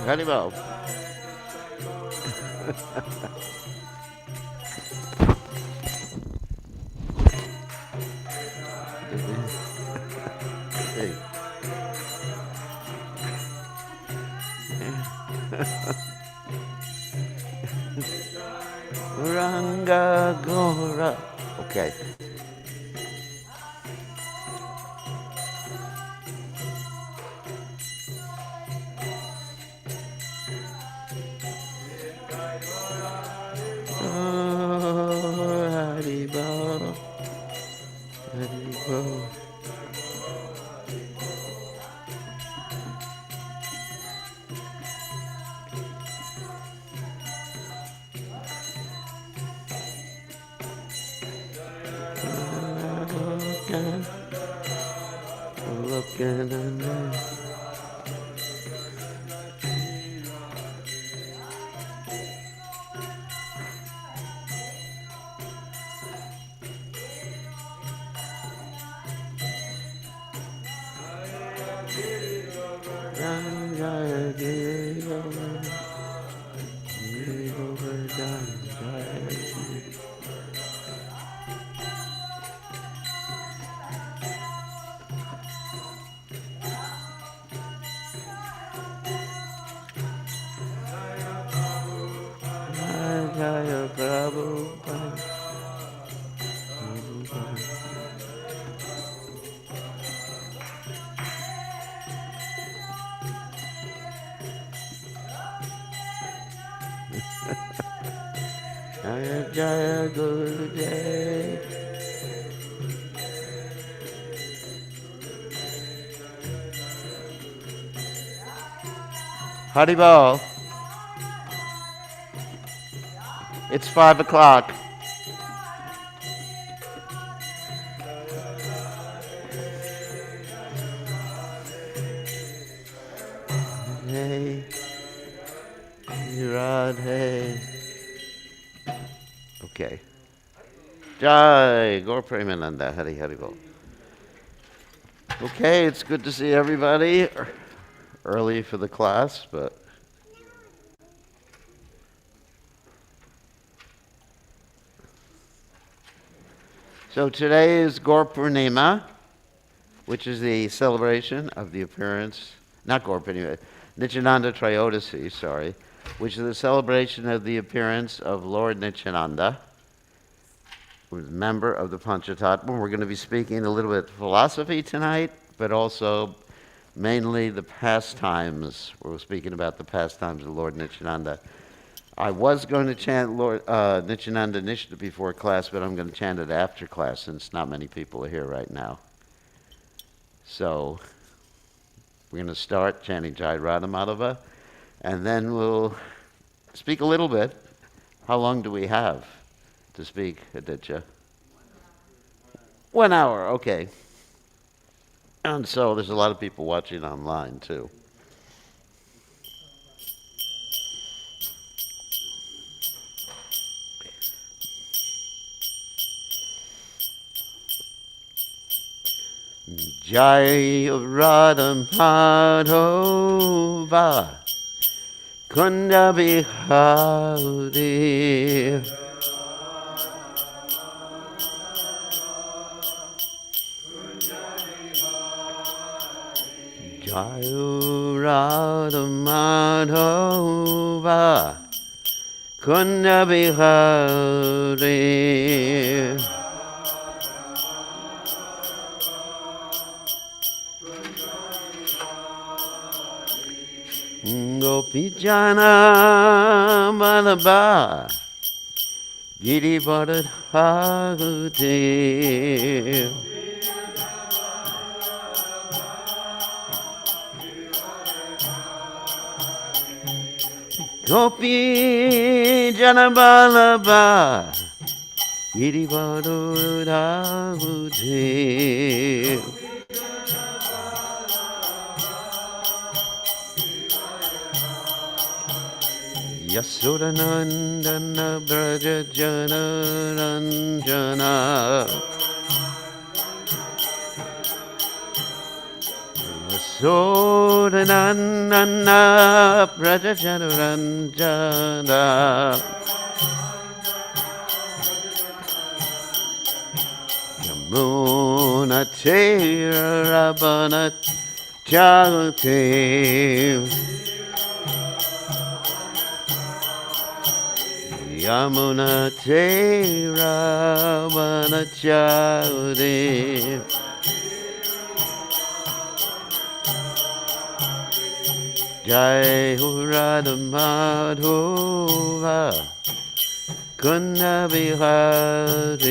Haribol. Hey. Ranga Gora. Okay. Haribol. Haribol. Looking at me. Jaya Guru Jai. Haribol. It's 5 o'clock. Hey, Radhe. Okay. Jai, Gaur Premananda, Hari Hari Bol. Okay, it's good to see everybody. Early for the class, but so today is Gaur Purnima, which is the celebration of the appearance, not Gaur Purnima, Nityananda Trayodasi, sorry, which is the celebration of the appearance of Lord Nityananda, who is a member of the Panchatatwa. We're going to be speaking a little bit philosophy tonight, but also mainly the pastimes. We're speaking about the pastimes of Lord Nityananda. I was going to chant Lord Nityananda Nishta before class, but I'm going to chant it after class since not many people are here right now. So we're going to start chanting Jai Radha Madhava, and then we'll speak a little bit. How long do we have to speak, Aditya? 1 hour, okay. And so there's a lot of people watching online too. Jai Radha Madhava Kunda Bihari Jai Radha Madhava Kunda Bihari Gopijana Malaba Giri Bharat Hagudev Gopijana Malaba Giri Bharat Hagudev Yasudanandana Braja Jana Ranjana Yasodananda Prajajanaranjana Yamunatirabanat Jagate Yamunatirabanat Jagate Jai Radha Madhova Kunna Bihari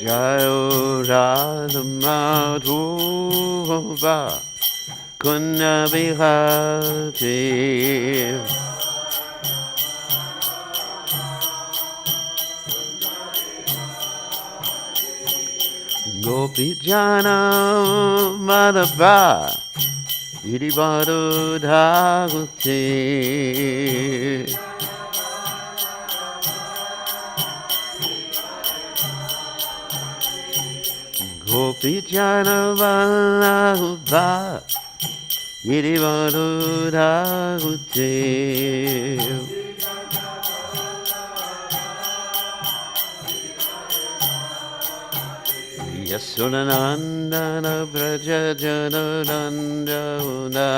Jai Radha Madhova Kunna Bihari Gopi Jana Madhava Iribadu Dhaguti Gopi Jana Madhava Iribadu Dhaguti Yasunanandana Brajajananandana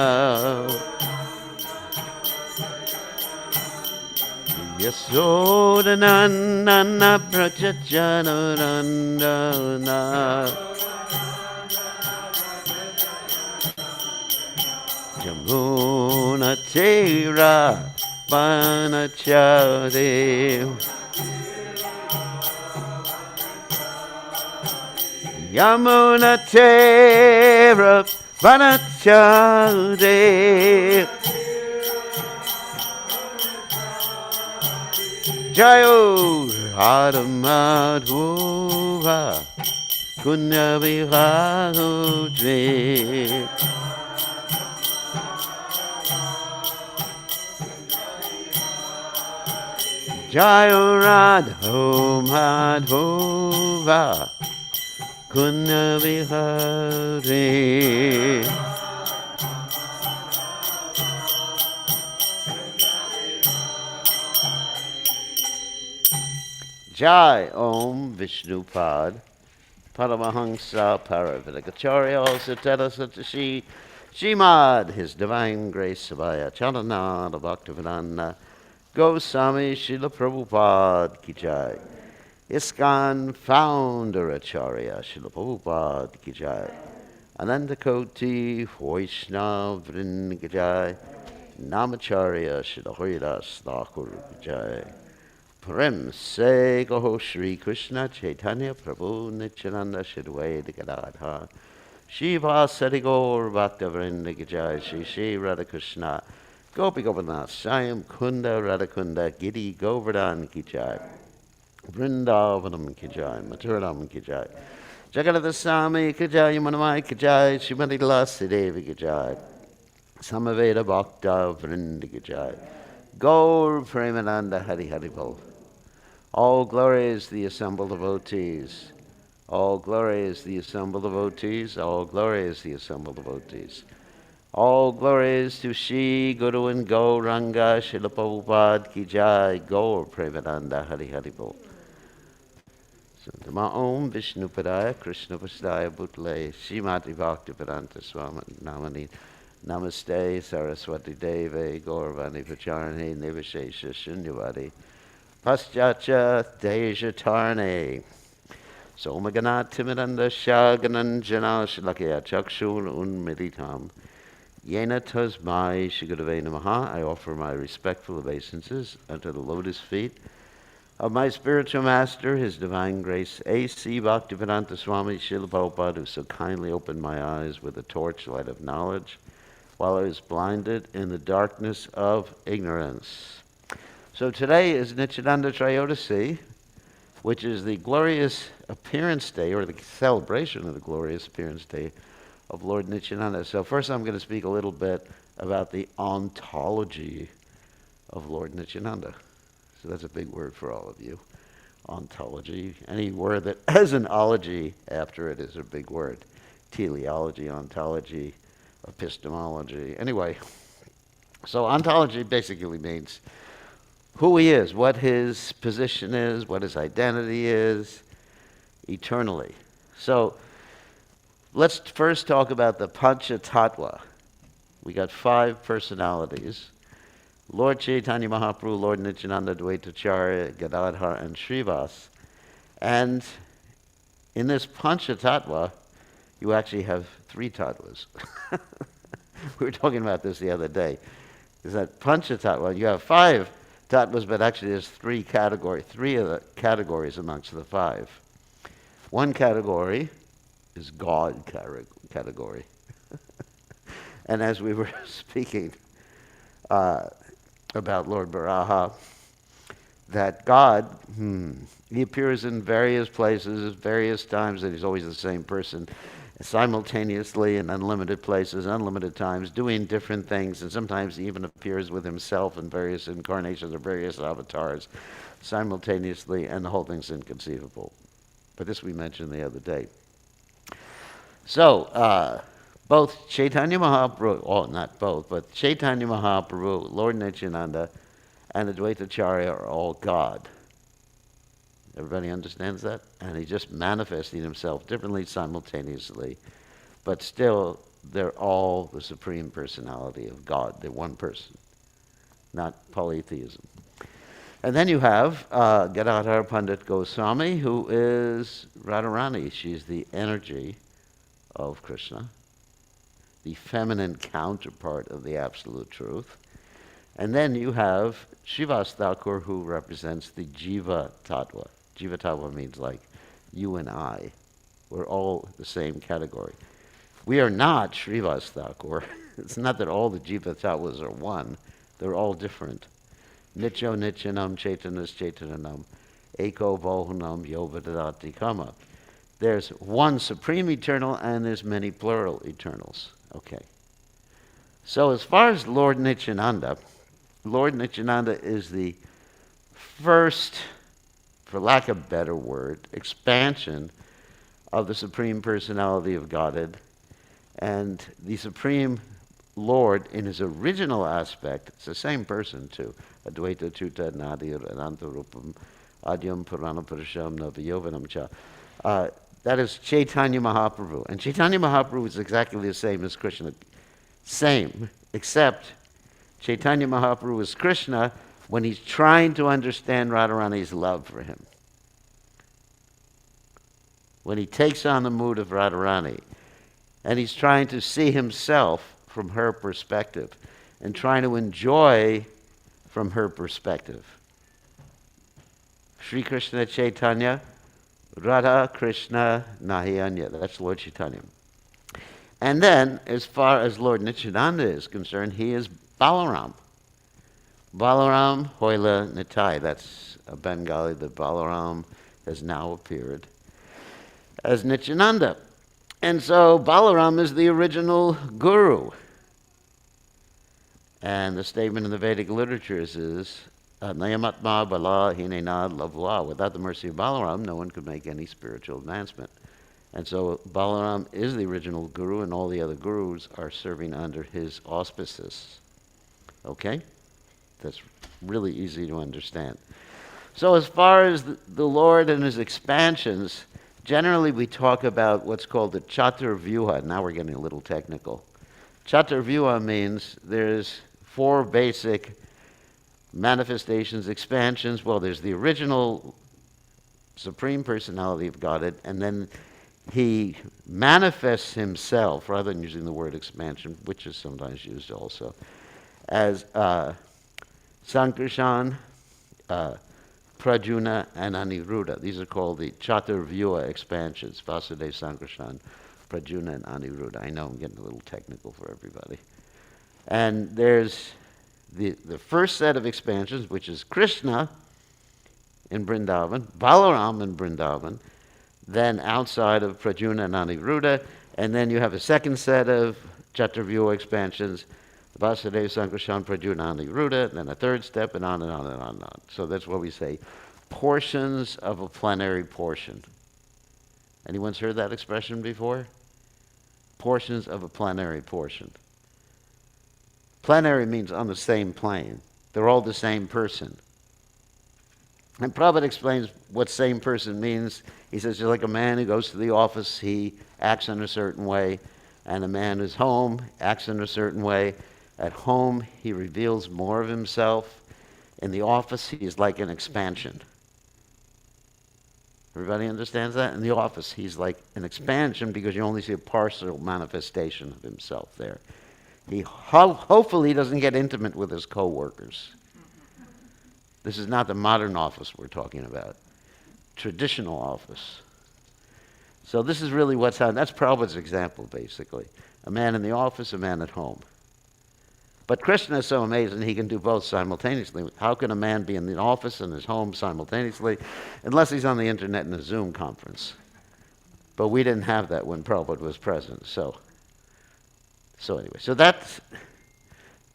Yasodanandana Brajajananandana Jamuna Tira Vanachade Yamuna Tera Vanachade Jayo Radha Madhova Kunna Bihari Jayo Radha Madhova Kunna Bihari Jai Om Vishnupad Paramahamsa Paravidagacharya also tell us that Shrimad, His Divine Grace Sabaya Chalananda Bhaktivedanta Goswami Srila Prabhupada Ki Jai ISKCON Founder Acharya Srila Prabhupada Ki Jai Anandakoti Vaishnav Vrinda Ki Jai Namacharya Srila Haridas Thakur Ki Jai Prem Se Gaho Shri Krishna Chaitanya Prabhu Nityananda Shri Advaita Gadadhar Shiva Sati Gaur Bhakta Vrinda Ki Jai Shri Shri Radha Krishna Gopi Gopinath Sayam Kunda Radha Kunda Giri Govardhan Ki Jai Vrindavanam Ki Jai Mathuram Ki Jai Jagannath Swami Ki Jai Manamai Ki Jai Srimati Lasi Devi Ki Jai Samaveda Bhakta Vrinda Ki Jai Gaur Premananda Hari Hari Bol. All glory is the assembled devotees. All glory is the assembled devotees. All glory is the assembled devotees. All glory is to Shri Guru and Gauranga Srila Prabhupada Ki Jai Gaur Premananda Hari Hari Bol. Nama Om Vishnupadaya Krishna Vasudaya Bhutle Srimati Bhaktivedanta Swami Namani Namaste Saraswati Deve Gauravani Pacharane Nivashesha Shunyavadi Paschacha Deja Tarne Somaganat Timidanda Shagananjana Shalakya Chakshul Unmilitam Yena Tasmai Shigurave Namaha. I offer my respectful obeisances unto the lotus feet of my spiritual master, His Divine Grace, A.C. Bhaktivedanta Swami Srila Prabhupada, who so kindly opened my eyes with the torchlight of knowledge while I was blinded in the darkness of ignorance. So today is Nityananda Trayodasi, which is the glorious appearance day, or the celebration of the glorious appearance day of Lord Nityananda. So first I'm going to speak a little bit about the ontology of Lord Nityananda. So that's a big word for all of you. ontology. Any word that has an ology after it is a big word. Teleology, ontology, epistemology. Anyway, so ontology basically means who he is, what his position is, what his identity is, eternally. So let's first talk about the Panchatatwa. We got 5 personalities. Lord Chaitanya Mahaprabhu, Lord Nityananda, Dvaitacharya, Gadadhar, and Srivas. And in this Panchatatwa, you actually have 3 tattvas. We were talking about this the other day. Is that Panchatatwa, you have 5 tattvas, but actually there's 3 categories, 3 of the categories amongst the 5. One category is God category. And as we were speaking about Lord Baraha, that God, he appears in various places, various times, and he's always the same person, simultaneously in unlimited places, unlimited times, doing different things, and sometimes he even appears with himself in various incarnations or various avatars simultaneously, and the whole thing's inconceivable. But this we mentioned the other day. So, both Chaitanya Mahaprabhu, not both, but Chaitanya Mahaprabhu, Lord Nityananda, and Advaitacharya are all God. Everybody understands that? And he's just manifesting himself differently simultaneously, but still they're all the Supreme Personality of God. They're one person, not polytheism. And then you have Gadadhar Pandit Goswami, who is Radharani. She's the energy of Krishna, the feminine counterpart of the Absolute Truth. And then you have Srivas Thakur, who represents the Jiva Tattva. Jiva Tattva means like you and I. We're all the same category. We are not Srivas Thakur. It's not that all the Jiva Tattvas are one. They're all different. Nityo Nityanam Chaitanas Chaitananam Eko Bohunam Yovadadati Kama. There's one supreme eternal and there's many plural eternals. Okay. So as far as Lord Nityananda is the first, for lack of a better word, expansion of the Supreme Personality of Godhead. And the Supreme Lord, in his original aspect, it's the same person too. Advaita Chuta Nadir Anantarupam Adyam Purana Purasham Navayovanam Cha. That is Chaitanya Mahaprabhu. And Chaitanya Mahaprabhu is exactly the same as Krishna. Same, except Chaitanya Mahaprabhu is Krishna when he's trying to understand Radharani's love for him. When he takes on the mood of Radharani, and he's trying to see himself from her perspective, and trying to enjoy from her perspective. Sri Krishna Chaitanya, Radha Krishna Nahiyanya. That's Lord Chaitanya. And then, as far as Lord Nityananda is concerned, he is Balaram. Balaram Hoila Nitai. That's a Bengali that Balaram has now appeared as Nityananda. And so Balaram is the original guru. And the statement in the Vedic literatures is, Nayamatma Bala Hinenad Lavua. Without the mercy of Balaram, no one could make any spiritual advancement. And so Balaram is the original guru, and all the other gurus are serving under his auspices. Okay? That's really easy to understand. So as far as the Lord and his expansions, generally we talk about what's called the Chaturvyuha. Now we're getting a little technical. Chaturvyuha means there's 4 basic manifestations, expansions. Well, there's the original Supreme Personality of Godhead, and then he manifests himself, rather than using the word expansion, which is sometimes used also, as Sankarshan, Prajuna, and Aniruddha. These are called the Chaturvyuha expansions, Vasudeva, Sankarshan, Prajuna, and Aniruddha. I know I'm getting a little technical for everybody. And there's the first set of expansions, which is Krishna in Vrindavan, Balaram in Vrindavan, then outside of Prajuna and Aniruddha, and then you have a second set of Chaturvyuha expansions, Vasudeva, Sankarshan, Prajuna, Aniruddha, and then a third step, and on and on and on and on. So that's what we say, portions of a plenary portion. Anyone's heard that expression before? Portions of a plenary portion. Plenary means on the same plane. They're all the same person. And Prabhupada explains what same person means. He says, just like a man who goes to the office, he acts in a certain way, and a man who's home acts in a certain way. At home, he reveals more of himself. In the office, he is like an expansion. Everybody understands that? In the office, he's like an expansion because you only see a partial manifestation of himself there. He hopefully doesn't get intimate with his co-workers. This is not the modern office we're talking about. Traditional office. So this is really what's happening. That's Prabhupada's example, basically. A man in the office, a man at home. But Krishna is so amazing, he can do both simultaneously. How can a man be in the office and his home simultaneously? Unless he's on the internet in a Zoom conference. But we didn't have that when Prabhupada was present. So anyway, so that's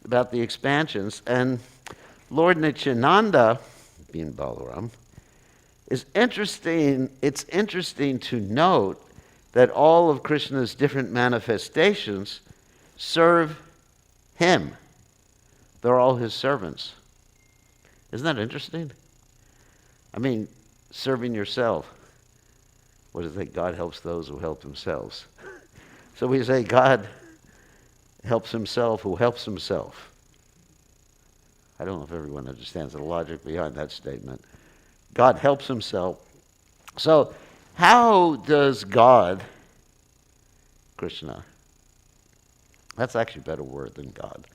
about the expansions. And Lord Nityananda, being Balaram, is interesting. It's interesting to note that all of Krishna's different manifestations serve him. They're all his servants. Isn't that interesting? I mean, serving yourself. What does it say? God helps those who help themselves. So we say God helps himself who helps himself. I don't know if everyone understands the logic behind that statement. God helps himself. So how does God, Krishna, that's actually a better word than God.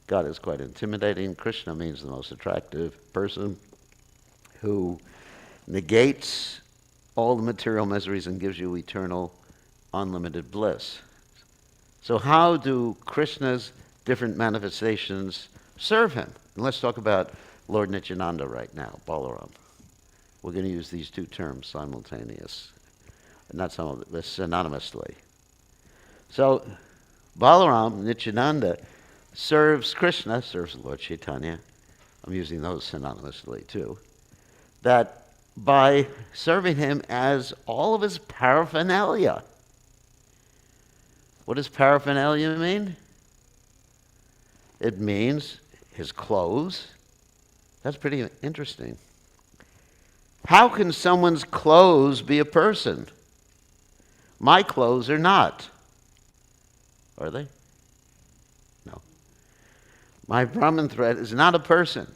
God is quite intimidating. Krishna means the most attractive person who negates all the material miseries and gives you eternal, unlimited bliss. So how do Krishna's different manifestations serve him? And let's talk about Lord Nityananda right now, Balaram. We're going to use these two terms simultaneous, not synonymously. So Balaram, Nityananda, serves Krishna, serves Lord Chaitanya. I'm using those synonymously too. That by serving him as all of his paraphernalia. What does paraphernalia mean? It means his clothes. That's pretty interesting. How can someone's clothes be a person? My clothes are not. Are they? No. My Brahman thread is not a person.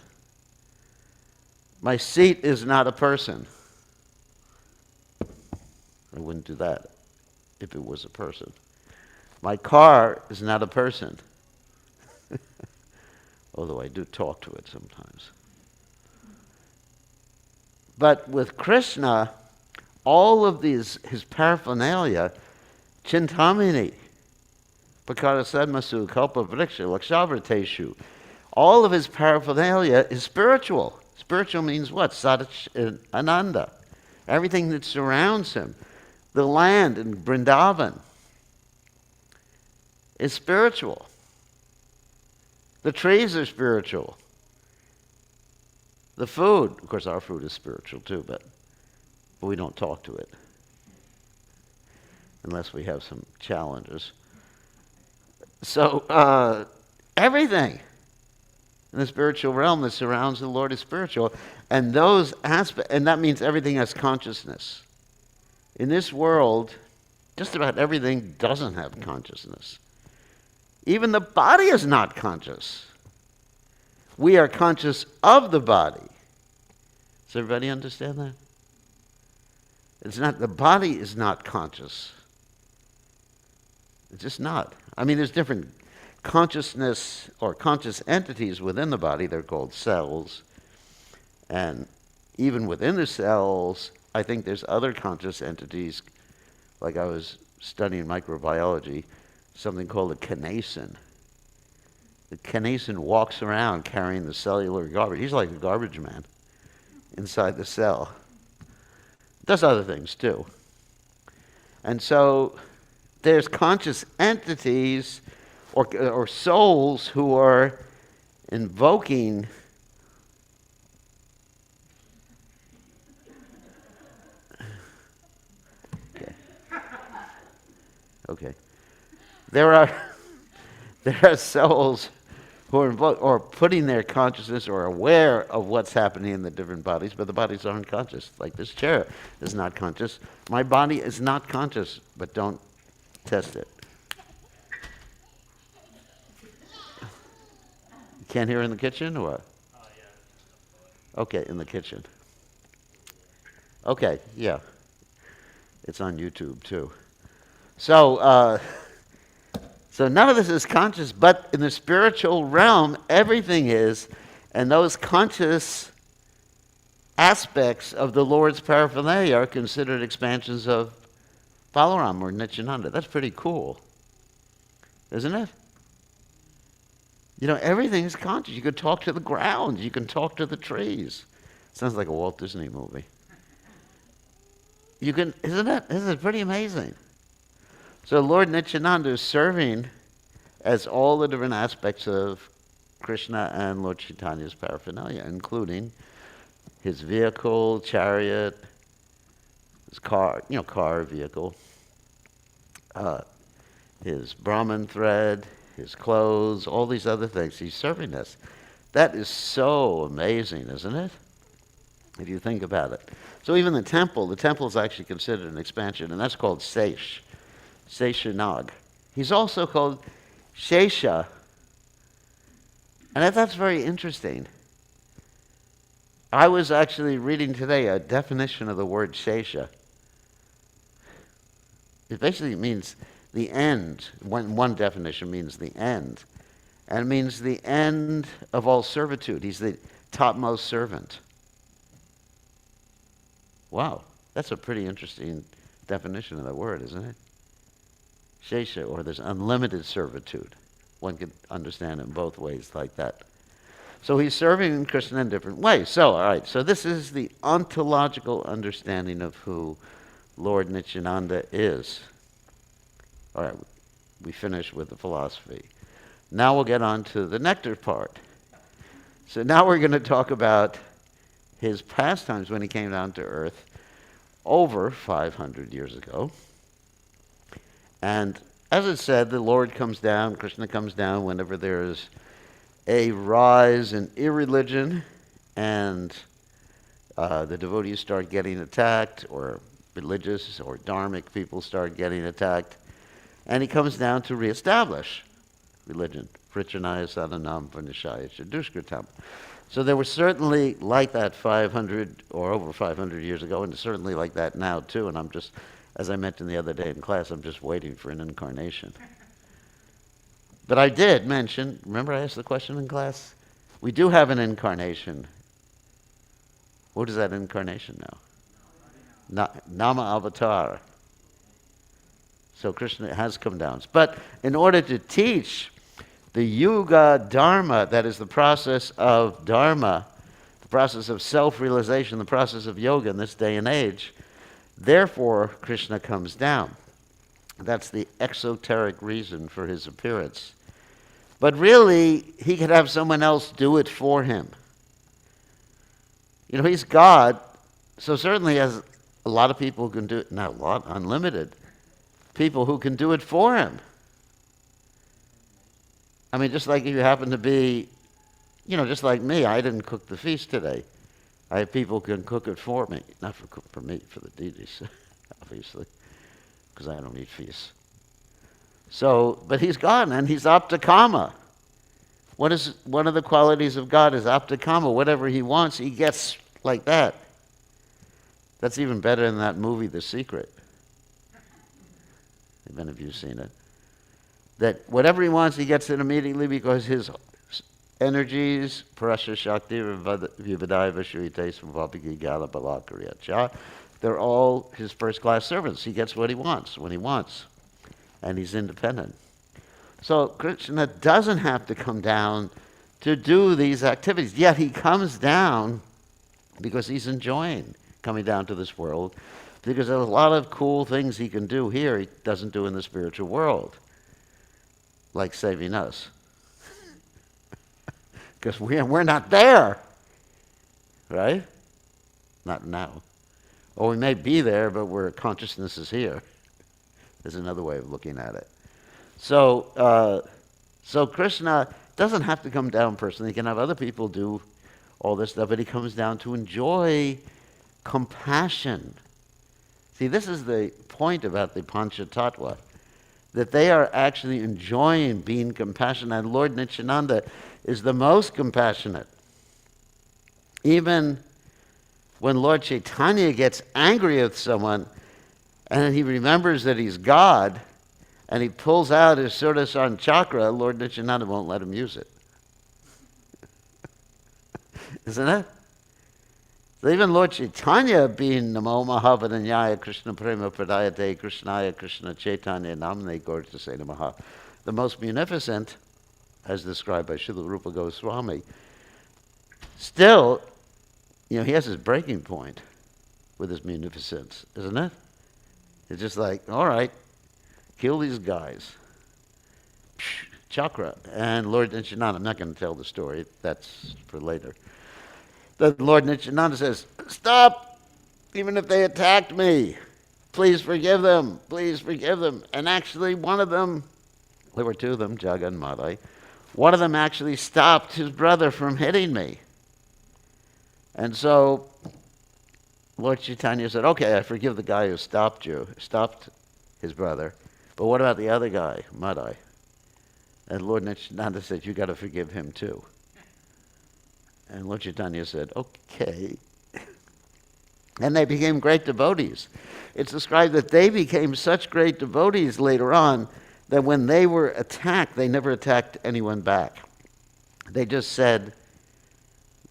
My seat is not a person. I wouldn't do that if it was a person. My car is not a person. Although I do talk to it sometimes. But with Krishna, all of his paraphernalia, Chintamini, Pakara Sadmasu, Kalpa Vriksha, Lakshavrateshu, all of his paraphernalia is spiritual. Spiritual means what? Sadach Ananda. Everything that surrounds him. The land in Vrindavan is spiritual. The trees are spiritual. The food, of course our food is spiritual too, but we don't talk to it. Unless we have some challenges. So everything in the spiritual realm that surrounds the Lord is spiritual. And those aspects, and that means everything has consciousness. In this world, just about everything doesn't have consciousness. Even the body is not conscious. We are conscious of the body. Does everybody understand that? It's not, the body is not conscious. It's just not. I mean, there's different consciousness or conscious entities within the body. They're called cells. And even within the cells, I think there's other conscious entities. Like I was studying microbiology, something called a kinesin. The kinesin walks around carrying the cellular garbage. He's like a garbage man inside the cell. Does other things too. And so there's conscious entities or souls who are invoking Okay. There are there are souls who are involved, or putting their consciousness or aware of what's happening in the different bodies, but the bodies aren't conscious. Like this chair is not conscious. My body is not conscious, but don't test it. You can't hear in the kitchen, or what? Okay, in the kitchen. Okay, yeah. It's on YouTube too. So, so none of this is conscious, but in the spiritual realm, everything is, and those conscious aspects of the Lord's paraphernalia are considered expansions of Balaram or Nityananda. That's pretty cool, isn't it? You know, everything is conscious. You can talk to the ground. You can talk to the trees. Sounds like a Walt Disney movie. You can, isn't it pretty amazing? So Lord Nityananda is serving as all the different aspects of Krishna and Lord Chaitanya's paraphernalia, including his vehicle, chariot, his car, vehicle, his Brahman thread, his clothes, all these other things. He's serving us. That is so amazing, isn't it? If you think about it. So even the temple is actually considered an expansion, and that's called Seshanag. He's also called Shesha. And that's very interesting. I was actually reading today a definition of the word Shesha. It basically means the end. One definition means the end. And it means the end of all servitude. He's the topmost servant. Wow, that's a pretty interesting definition of that word, isn't it? Shesha, or there's unlimited servitude. One could understand it in both ways like that. So he's serving Krishna in different ways. So, all right, so this is the ontological understanding of who Lord Nityananda is. All right, we finished with the philosophy. Now we'll get on to the nectar part. So now we're going to talk about his pastimes when he came down to earth over 500 years ago. And as it said, the Lord comes down, Krishna comes down whenever there is a rise in irreligion and the devotees start getting attacked, or religious or dharmic people start getting attacked. And he comes down to reestablish religion. Prichanaya Sadanam Vanishaya Chadushkritam. So there was certainly like that 500 or over 500 years ago, and certainly like that now too. And I'm just, as I mentioned the other day in class, I'm just waiting for an incarnation. But I did mention, remember I asked the question in class? We do have an incarnation. What is that incarnation now? Nama Avatar. So Krishna has come down. But in order to teach the Yuga Dharma, that is the process of Dharma, the process of self-realization, the process of yoga in this day and age, therefore Krishna comes down. That's the exoteric reason for his appearance. But really, he could have someone else do it for him. You know, he's God, so certainly has a lot of people who can do it, not a lot, unlimited people who can do it for him. I mean, just like if you happen to be, just like me, I didn't cook the feast today. I have people who can cook it for me. Not for me, for the deities, obviously, because I don't eat feasts. So, but he's God, and he's Aptakama. What is one of the qualities of God is Aptakama. Whatever he wants, he gets like that. That's even better than that movie, The Secret. Have any of you seen it? That whatever he wants, he gets it immediately because his energies, Parasya Shakti, Vivadaya Vashurite, Svabhapiki Gala Balakariyacha, they're all his first-class servants. He gets what he wants when he wants, and he's independent. So Krishna doesn't have to come down to do these activities, yet he comes down because he's enjoying coming down to this world, because there's a lot of cool things he can do here he doesn't do in the spiritual world, like saving us. Because we're not there, right? Not now. Or we may be there, but consciousness is here. is another way of looking at it. So Krishna doesn't have to come down personally. He can have other people do all this stuff, but he comes down to enjoy compassion. See, this is the point about the Panchatatwa, that they are actually enjoying being compassionate. And Lord Nityananda is the most compassionate. Even when Lord Chaitanya gets angry with someone and he remembers that he's God and he pulls out his Sudarshan chakra, Lord Nityananda won't let him use it. Isn't it? So even Lord Chaitanya being Namo Mahavadanyaya Krishna Prema Pradayate Krishnaya Krishna Chaitanya Namne Gaurasena Maha, the most munificent, as described by Srila Rupa Goswami, still, he has his breaking point with his munificence, isn't it? It's just like, all right, kill these guys. Psh, chakra. And Lord Nityananda, I'm not going to tell the story, that's for later. The Lord Nityananda says, stop, even if they attacked me, please forgive them, please forgive them. And actually one of them, there were two of them, Jaga and Madai, one of them actually stopped his brother from hitting me. And so Lord Chaitanya said, okay, I forgive the guy who stopped his brother, but what about the other guy, Madai? And Lord Nityananda said, you got to forgive him too. And Lord Chaitanya said, okay. And they became great devotees. It's described that they became such great devotees later on that when they were attacked, they never attacked anyone back. They just said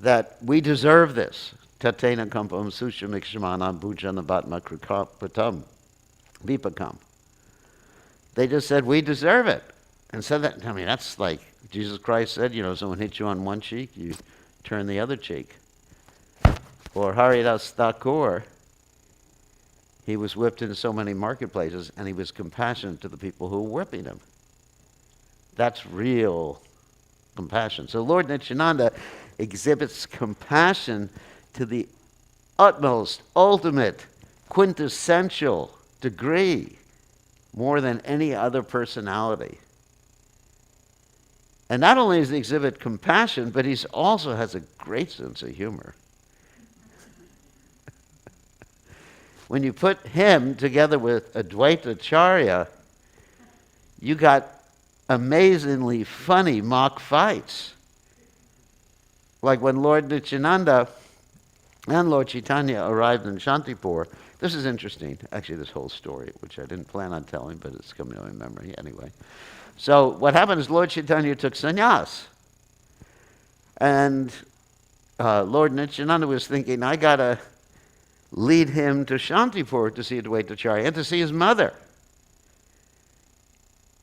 that we deserve this. Tatena kampam sushamikshamanam bhujana batma kripatam vipakam. They just said, we deserve it. And said that, that's like Jesus Christ said, someone hits you on one cheek, you turn the other cheek. Or Haridas Thakur, he was whipped in so many marketplaces and he was compassionate to the people who were whipping him. That's real compassion. So Lord Nityananda exhibits compassion to the utmost, ultimate, quintessential degree, more than any other personality. And not only does he exhibit compassion, but he also has a great sense of humor. When you put him together with Advaita Acharya, you got amazingly funny mock fights. Like when Lord Nityananda and Lord Chaitanya arrived in Shantipur. This is interesting, actually, this whole story, which I didn't plan on telling, but it's coming to my memory anyway. So what happened is Lord Chaitanya took sannyas. And Lord Nityananda was thinking, I got to lead him to Shantipur to see Advaita Acharya and to see his mother.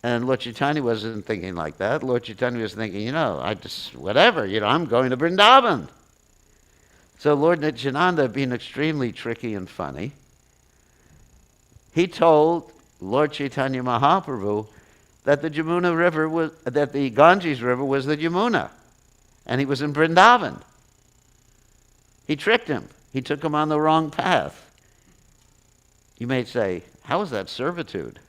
And Lord Chaitanya wasn't thinking like that. Lord Chaitanya was thinking, I'm going to Vrindavan. So Lord Nityananda, being extremely tricky and funny, he told Lord Chaitanya Mahaprabhu that the Ganges River was the Yamuna, and he was in Vrindavan. He tricked him. He took him on the wrong path. You may say, how is that servitude?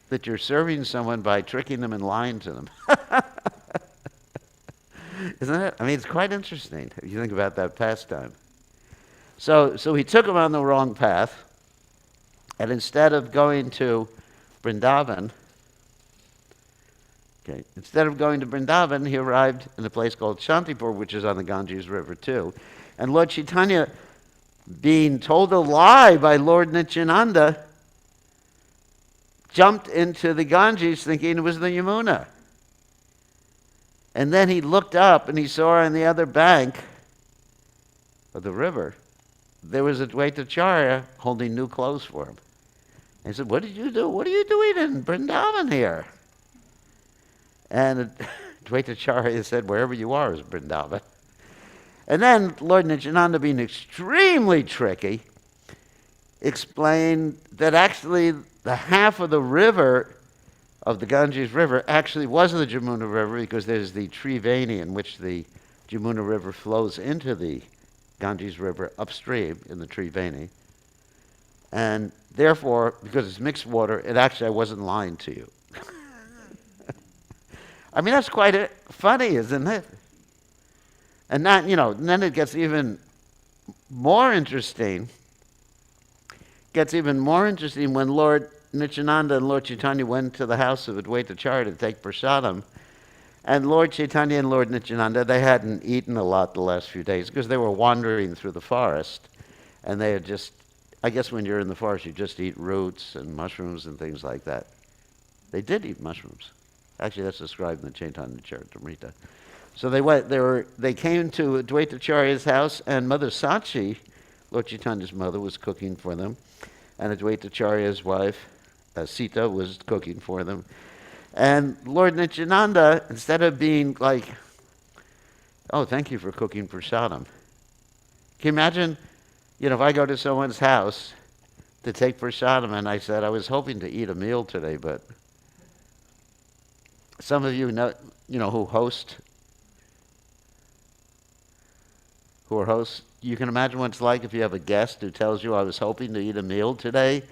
That you're serving someone by tricking them and lying to them. Isn't it? It's quite interesting if you think about that pastime. So he took him on the wrong path, and instead of going to Vrindavan, he arrived in a place called Shantipur, which is on the Ganges River too. And Lord Chaitanya, being told a lie by Lord Nityananda, jumped into the Ganges thinking it was the Yamuna. And then he looked up and he saw on the other bank of the river, there was Advaita Acharya holding new clothes for him. And he said, what did you do? What are you doing in Vrindavan here? And Advaita Acharya said, wherever you are is Vrindavan. And then Lord Nityananda, being extremely tricky, explained that actually the half of the river, of the Ganges River, actually was the Jamuna River, because there's the Triveni in which the Jamuna River flows into the Ganges River upstream in the Triveni. And therefore, because it's mixed water, I wasn't lying to you. I mean, that's quite funny, isn't it? And then it gets even more interesting. Gets even more interesting when Lord Nityananda and Lord Chaitanya went to the house of Advaita Acharya to take prasadam. And Lord Chaitanya and Lord Nityananda, they hadn't eaten a lot the last few days because they were wandering through the forest. And they had just, I guess when you're in the forest, you just eat roots and mushrooms and things like that. They did eat mushrooms. Actually, that's described in the Chaitanya Charitamrita. So they came to Advaita Acharya's house, and Mother Sachi, Lord Chaitanya's mother, was cooking for them. And Advaita Acharya's wife, Sita, was cooking for them. And Lord Nityananda, instead of being like, oh, thank you for cooking prasadam. Can you imagine, if I go to someone's house to take prasadam and I said, I was hoping to eat a meal today, but some of you know who are hosts, you can imagine what it's like if you have a guest who tells you, I was hoping to eat a meal today,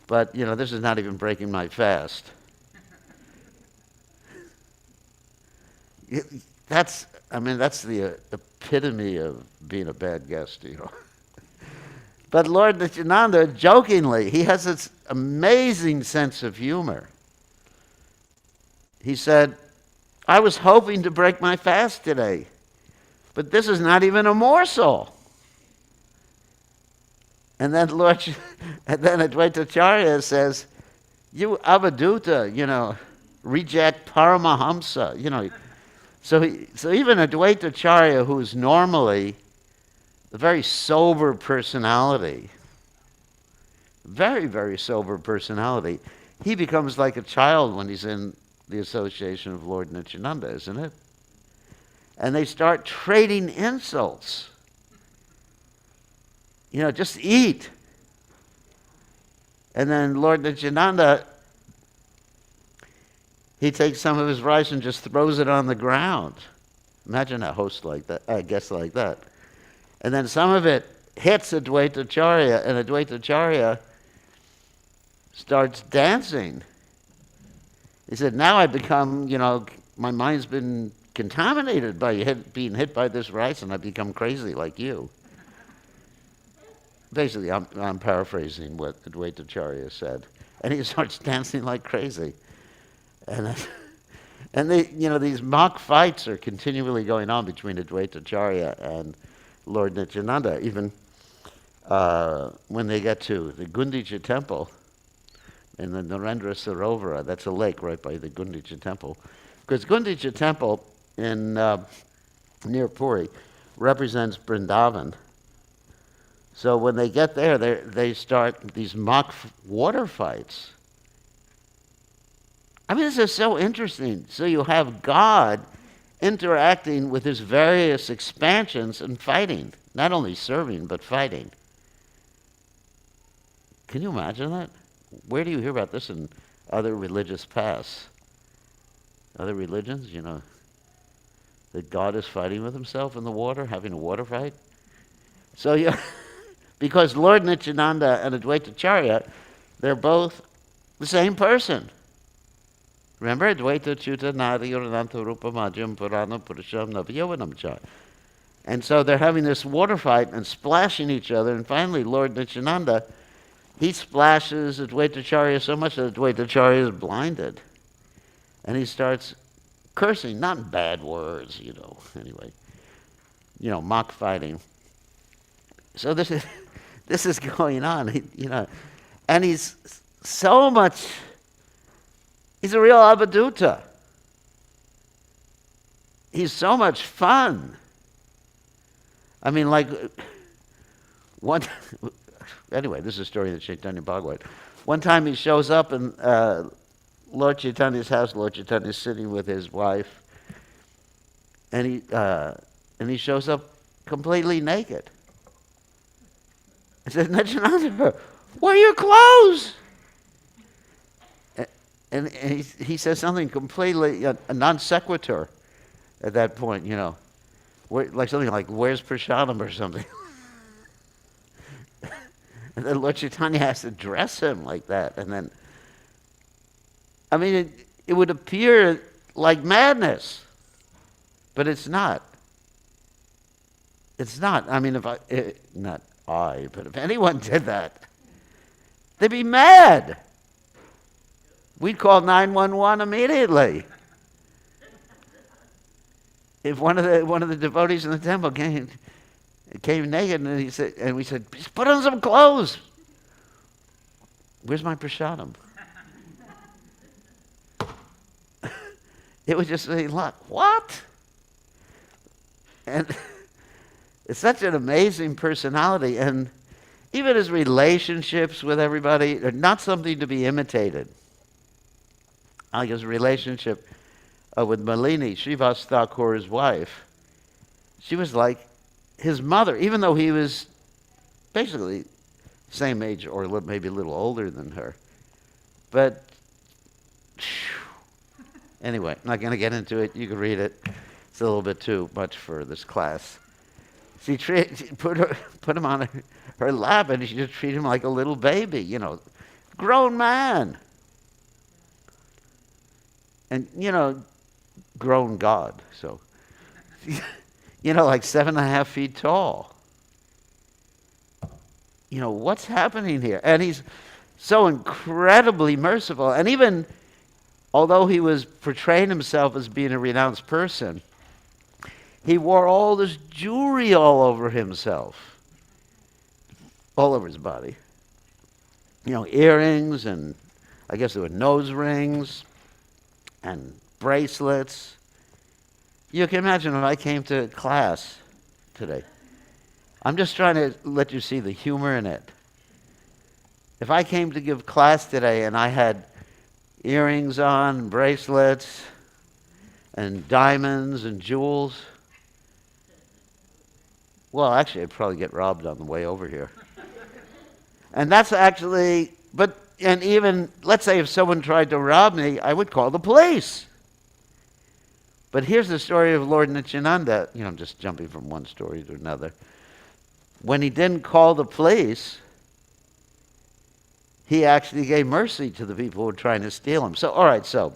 but, this is not even breaking my fast. That's the epitome of being a bad guest, But Lord Nityananda, jokingly, he has this amazing sense of humor. He said, I was hoping to break my fast today, but this is not even a morsel. And then Advaita Acharya says, you Avadhuta, reject Paramahamsa, So even Advaita Acharya, who's normally a very sober personality, very, very sober personality, he becomes like a child when he's in the association of Lord Nityananda, isn't it? And they start trading insults. Just eat. And then Lord Nityananda, he takes some of his rice and just throws it on the ground. Imagine a host like that, a guest like that. And then some of it hits Advaita Acharya, and Advaita Acharya starts dancing. He said, now I become, my mind's been contaminated by being hit by this rice, and I become crazy like you. Basically, I'm paraphrasing what Advaita Acharya said. And he starts dancing like crazy. And these mock fights are continually going on between Advaita Acharya and Lord Nityananda. Even when they get to the Gundicha temple in the Narendra Sarovara, that's a lake right by the Gundicha temple. Because Gundicha temple near Puri represents Vrindavan. So when they get there, they start these mock water fights. I mean, this is so interesting. So you have God interacting with his various expansions and fighting. Not only serving, but fighting. Can you imagine that? Where do you hear about this in other religious paths? Other religions, that God is fighting with himself in the water, having a water fight? So because Lord Nityananda and Advaita Acharya, they're both the same person. Remember, Advaita Chuta Nadi Yorananta Rupa Majam Purana Purusham Navyavanam Cha. And so they're having this water fight and splashing each other, and finally Lord Nityananda, he splashes Advaita Acharya so much that Advaita Acharya is blinded. And he starts cursing, not in bad words, anyway. Mock fighting. So this is going on, and he's so much, he's a real Abhidhuta. He's so much fun. I mean, anyway, this is a story in the Chaitanya Bhagavad. One time he shows up in Lord Chaitanya's house. Lord Chaitanya's sitting with his wife, and he shows up completely naked. I said, Nityananda, where are your clothes? And he says something completely, a non sequitur at that point, something like, where's prasadam or something. And then Lord Chaitanya has to dress him like that. And then, I mean, it would appear like madness, but it's not. It's not. I mean, but if anyone did that, they'd be mad. We'd call 911 immediately. If one of the devotees in the temple came naked, and we said, "Just put on some clothes." Where's my prasadam? It would just say, "Look, what?" And it's such an amazing personality, and even his relationships with everybody are not something to be imitated. Like his relationship with Malini, Srivas Thakur's wife. She was like his mother, even though he was basically same age or maybe a little older than her. But anyway, I'm not going to get into it. You can read it. It's a little bit too much for this class. She put him on her lap, and she just treated him like a little baby, grown man. And, grown God, so, like 7.5 feet tall. What's happening here? And he's so incredibly merciful. And even although he was portraying himself as being a renounced person, he wore all this jewelry all over himself, all over his body. Earrings, and I guess there were nose rings and bracelets. You can imagine if I came to class today. I'm just trying to let you see the humor in it. If I came to give class today and I had earrings on, and bracelets, and diamonds and jewels, well, actually, I'd probably get robbed on the way over here. And that's actually, and even, let's say if someone tried to rob me, I would call the police. But here's the story of Lord Nityananda, I'm just jumping from one story to another. When he didn't call the police, he actually gave mercy to the people who were trying to steal him. So,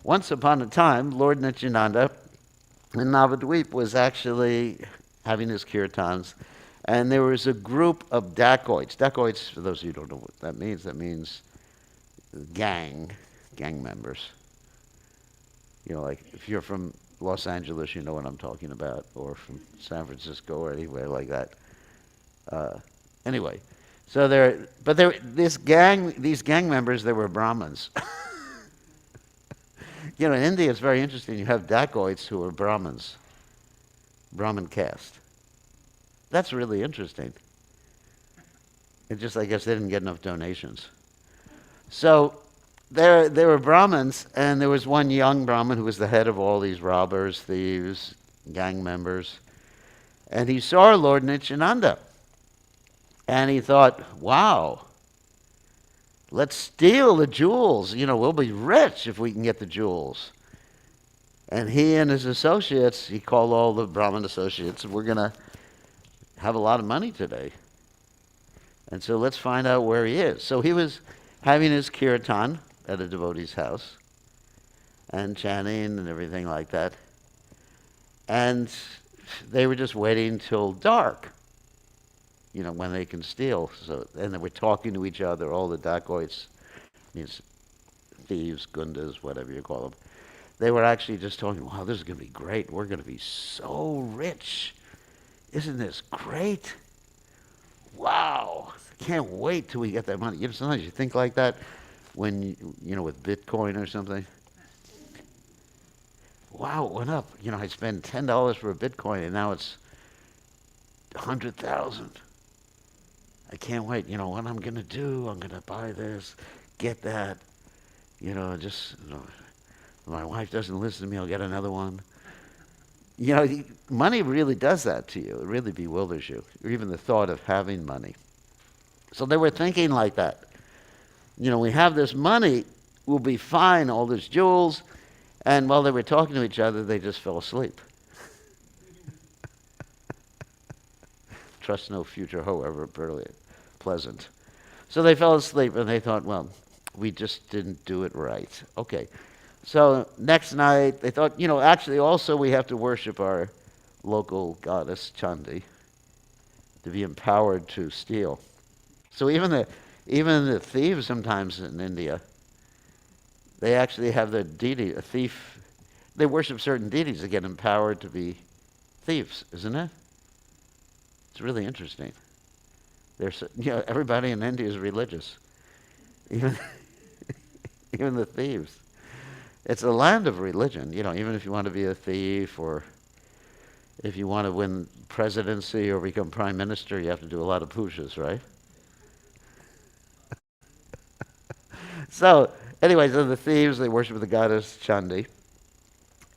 once upon a time, Lord Nityananda in Navadvip was actually having his kirtans, and there was a group of dacoits. Dacoits, for those of you who don't know what that means gang members. Like if you're from Los Angeles, you know what I'm talking about, or from San Francisco or anywhere like that. Anyway, so these gang members, they were Brahmins. In India, it's very interesting. You have dacoits who are Brahmins, Brahmin caste. That's really interesting. It just, I guess, they didn't get enough donations. So there were Brahmins, and there was one young Brahmin who was the head of all these robbers, thieves, gang members. And he saw Lord Nityananda. And he thought, wow, let's steal the jewels. We'll be rich if we can get the jewels. And he and his associates, he called all the Brahmin associates, we're going to have a lot of money today. And so let's find out where he is. So he was having his kirtan at a devotee's house and chanting and everything like that. And they were just waiting till dark, when they can steal. And they were talking to each other, all the dacoits, means thieves, gundas, whatever you call them. They were actually just talking, wow, this is going to be great. We're going to be so rich. Isn't this great? Wow. Can't wait till we get that money. Sometimes you think like that when, with Bitcoin or something. Wow, it went up. I spent $10 for a Bitcoin, and now it's 100,000. I can't wait. What I'm going to do, I'm going to buy this, get that. My wife doesn't listen to me, I'll get another one. Money really does that to you. It really bewilders you, or even the thought of having money. So they were thinking like that. We have this money, we'll be fine, all these jewels. And while they were talking to each other, they just fell asleep. Trust no future, however brilliant. pleasant. So they fell asleep, and they thought, well, we just didn't do it right. Okay. So next night, they thought, actually also we have to worship our local goddess, Chandi, to be empowered to steal. So even the thieves sometimes in India, they actually have their deity, a thief. They worship certain deities to get empowered to be thieves, isn't it? It's really interesting. Everybody in India is religious, even even the thieves. It's a land of religion. Even if you want to be a thief, or if you want to win presidency or become prime minister, you have to do a lot of pujas, right? So, anyway, so the thieves, they worship the goddess Chandi,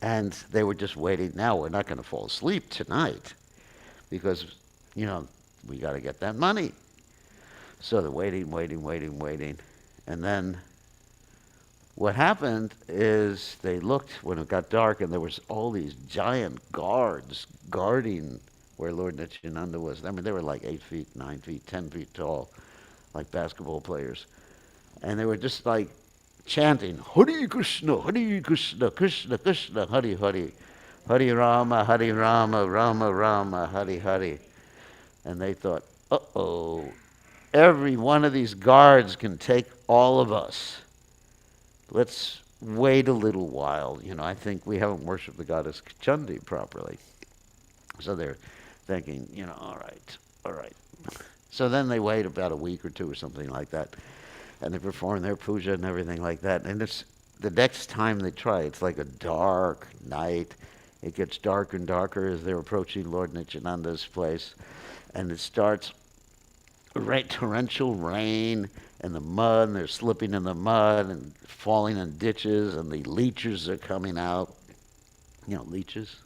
and they were just waiting. Now, we're not going to fall asleep tonight because, we got to get that money. So they're waiting. And then what happened is they looked when it got dark, and there was all these giant guards guarding where Lord Nityananda was. I mean, they were like 8 feet, 9 feet, 10 feet tall, like basketball players. And they were just like chanting, Hare Krishna, Krishna, Krishna, Hare Hare, Hare Rama, Rama Rama, Hare Hare. And they thought, uh-oh, every one of these guards can take all of us. Let's wait a little while. I think we haven't worshipped the goddess Chandi properly. So they're thinking, all right. So then they wait about a week or two or something like that. And they perform their puja and everything like that. And it's the next time they try, it's like a dark night. It gets darker and darker as they're approaching Lord Nityananda's place. And it starts torrential rain and the mud, and they're slipping in the mud and falling in ditches, and the leeches are coming out. Leeches?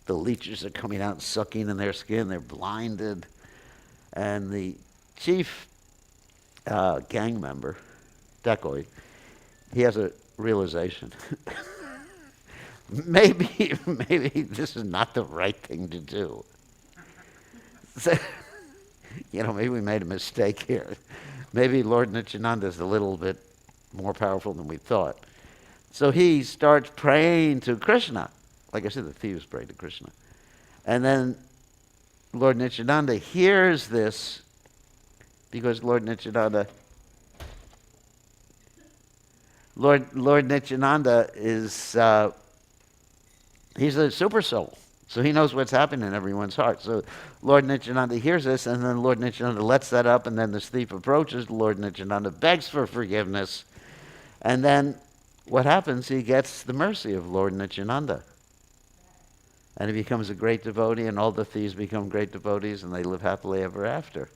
The leeches are coming out and sucking in their skin. They're blinded. And the chief gang member, Decoy, he has a realization. maybe this is not the right thing to do. So, maybe we made a mistake here. Maybe Lord Nityananda is a little bit more powerful than we thought. So he starts praying to Krishna. Like I said, the thieves prayed to Krishna. And then Lord Nityananda hears this because Lord Nityananda is, he's a super soul. So he knows what's happening in everyone's heart. So Lord Nityananda hears this, and then Lord Nityananda lets that up, and then this thief approaches Lord Nityananda, begs for forgiveness, and then what happens? He gets the mercy of Lord Nityananda. And he becomes a great devotee, and all the thieves become great devotees, and they live happily ever after.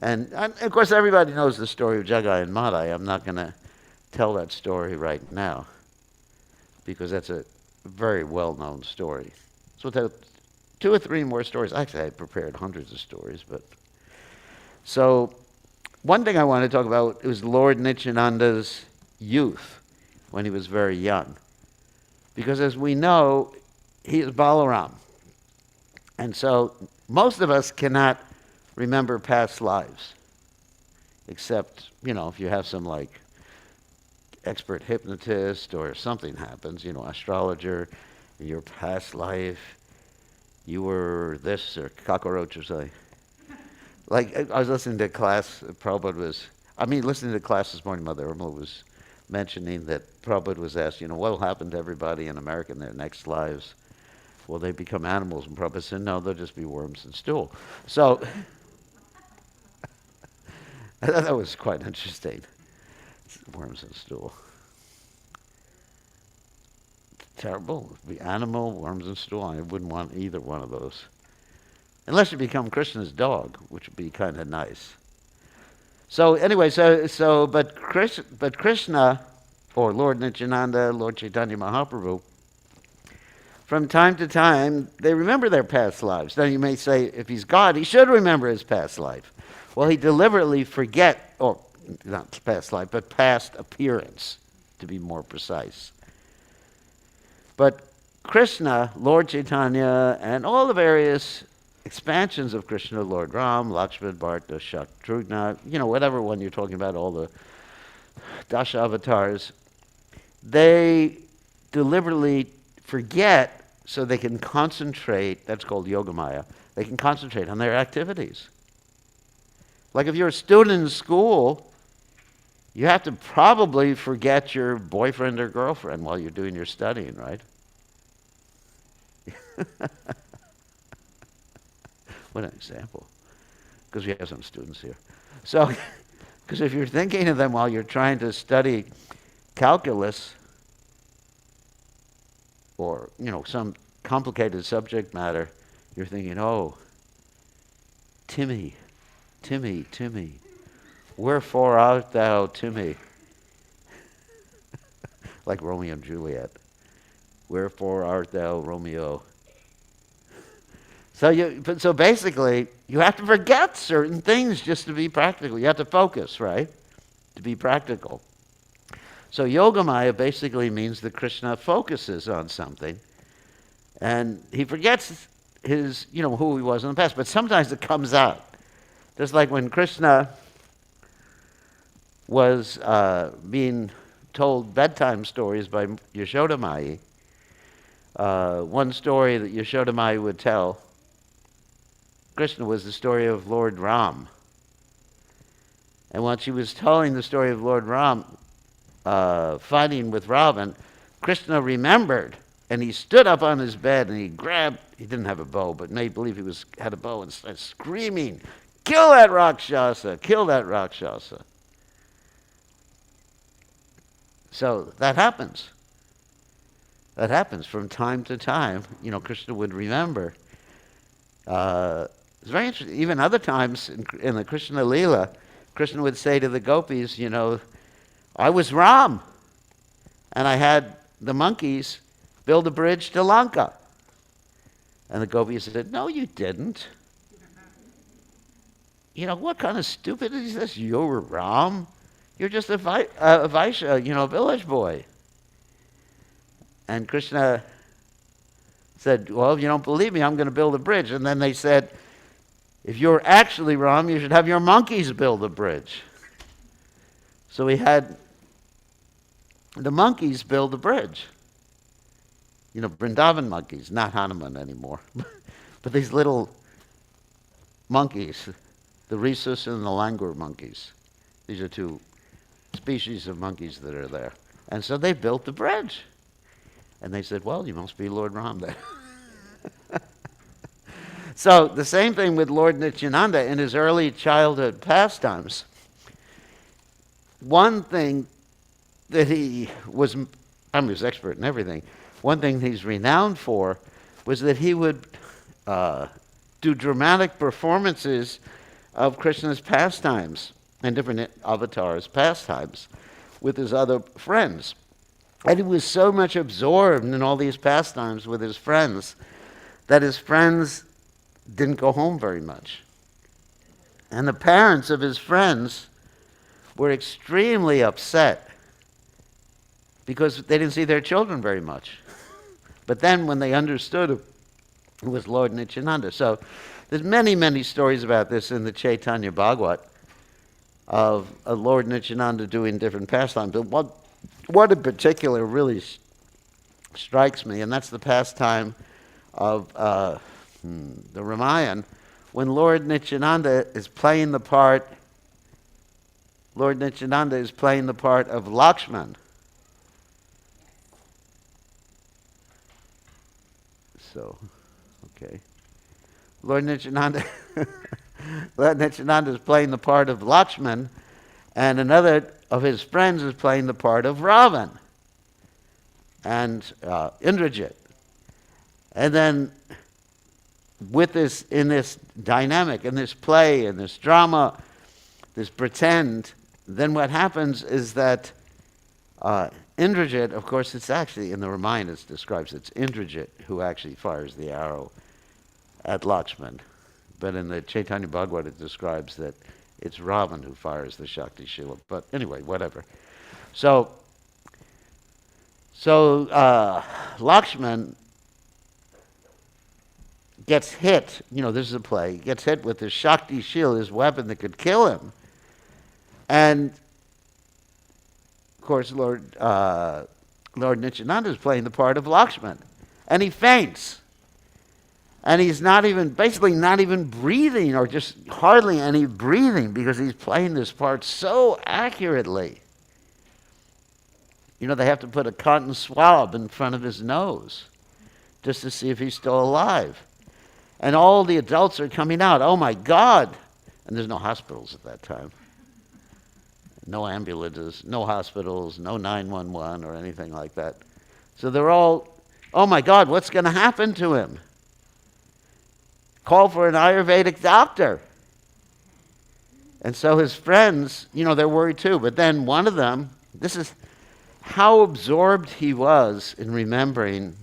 And of course, everybody knows the story of Jagai and Madai. I'm not going to tell that story right now, because that's a very well-known story. So there are 2 or 3 more stories. Actually, I prepared hundreds of stories, but so one thing I want to talk about was Lord Nityananda's youth when he was very young, because as we know, he is Balaram, and so most of us cannot remember past lives, except if you have some like expert hypnotist or something happens, astrologer, in your past life, you were this or cockroach or something. Like, I was listening to class, listening to class this morning, Mother Irma was mentioning that Prabhupada was asked, what will happen to everybody in America in their next lives? Will they become animals? And Prabhupada said, no, they'll just be worms and stool. So, I thought that was quite interesting. Worms and stool. Terrible. Be animal, worms and stool. I wouldn't want either one of those. Unless you become Krishna's dog, which would be kind of nice. So anyway, but Krishna, or Lord Nityananda, Lord Chaitanya Mahaprabhu, from time to time, they remember their past lives. Now you may say, if he's God, he should remember his past life. Well, he deliberately forget, or not past life, but past appearance, to be more precise. But Krishna, Lord Chaitanya, and all the various expansions of Krishna, Lord Ram, Lakshman, Bharata, Shatrugna, whatever one you're talking about, all the Dasha avatars, they deliberately forget so they can concentrate. That's called yogamaya. They can concentrate on their activities. Like if you're a student in school, you have to probably forget your boyfriend or girlfriend while you're doing your studying, right? What an example. Because we have some students here. So, because if you're thinking of them while you're trying to study calculus or, some complicated subject matter, you're thinking, oh, Timmy, wherefore art thou, Timmy? Like Romeo and Juliet. Wherefore art thou, Romeo? So basically, you have to forget certain things just to be practical. You have to focus, right? To be practical. So yogamaya basically means that Krishna focuses on something, and he forgets his, who he was in the past. But sometimes it comes out. Just like when Krishna was being told bedtime stories by Yashoda Mai. One story that Yashoda Mai would tell Krishna was the story of Lord Ram. And when she was telling the story of Lord Ram fighting with Ravan, Krishna remembered, and he stood up on his bed and he didn't have a bow, but made believe he had a bow and started screaming, "Kill that Rakshasa! Kill that Rakshasa!" So that happens. That happens from time to time. Krishna would remember. It's very interesting. Even other times in the Krishna Leela, Krishna would say to the gopis, I was Ram, and I had the monkeys build a bridge to Lanka. And the gopis said, no, you didn't. What kind of stupidity is this? You're Ram? You're just a Vaishya, a village boy. And Krishna said, well, if you don't believe me, I'm going to build a bridge. And then they said, if you're actually Ram, you should have your monkeys build a bridge. So we had the monkeys build a bridge. Vrindavan monkeys, not Hanuman anymore. But these little monkeys, the rhesus and the langur monkeys. These are two species of monkeys that are there. And so they built the bridge. And they said, well, you must be Lord Ram then. So the same thing with Lord Nityananda in his early childhood pastimes. One thing that he was expert in everything. One thing he's renowned for was that he would do dramatic performances of Krishna's pastimes and different avatars' pastimes with his other friends. And he was so much absorbed in all these pastimes with his friends that his friends didn't go home very much. And the parents of his friends were extremely upset because they didn't see their children very much. But then when they understood it was Lord Nityananda. So there's many, many stories about this in the Chaitanya Bhagavat of Lord Nityananda doing different pastimes. But what in particular really strikes me, and that's the pastime of the Ramayana, when Lord Nityananda is playing the part, Lord Nityananda is playing the part of Lakshman. So, okay. Lord Nityananda is playing the part of Lakshman, and another of his friends is playing the part of Ravan and Indrajit. And then with this, in this dynamic, in this play, in this drama, this pretend, then what happens is that Indrajit, of course, it's actually, in the Ramayana it describes it's Indrajit who actually fires the arrow at Lakshman. But in the Chaitanya Bhagavat it describes that it's Ravan who fires the Shakti Shila. But anyway, whatever. So Lakshman gets hit, this is a play, he gets hit with his Shakti shield, his weapon that could kill him. And, of course, Lord Nityananda is playing the part of Lakshman. And he faints. And he's basically not even breathing, or just hardly any breathing, because he's playing this part so accurately. They have to put a cotton swab in front of his nose just to see if he's still alive. And all the adults are coming out. Oh, my God. And there's no hospitals at that time. No ambulances, no hospitals, no 911 or anything like that. So they're all, oh, my God, what's going to happen to him? Call for an Ayurvedic doctor. And so his friends, they're worried too. But then one of them, this is how absorbed he was in remembering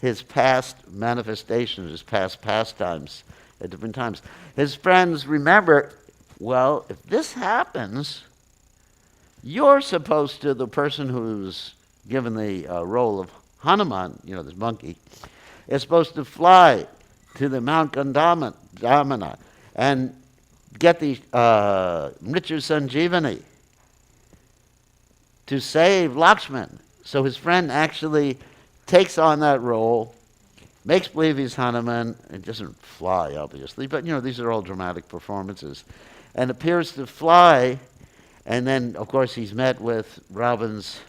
his past manifestations, his past pastimes at different times. His friends remember, well, if this happens, you're supposed to, the person who's given the role of Hanuman, this monkey, is supposed to fly to the Mount Gandamana and get the Mrityu Sanjeevani to save Lakshman. So his friend actually takes on that role, makes believe he's Hanuman. It doesn't fly, obviously, but these are all dramatic performances. And appears to fly, and then, of course, he's met with Ravan's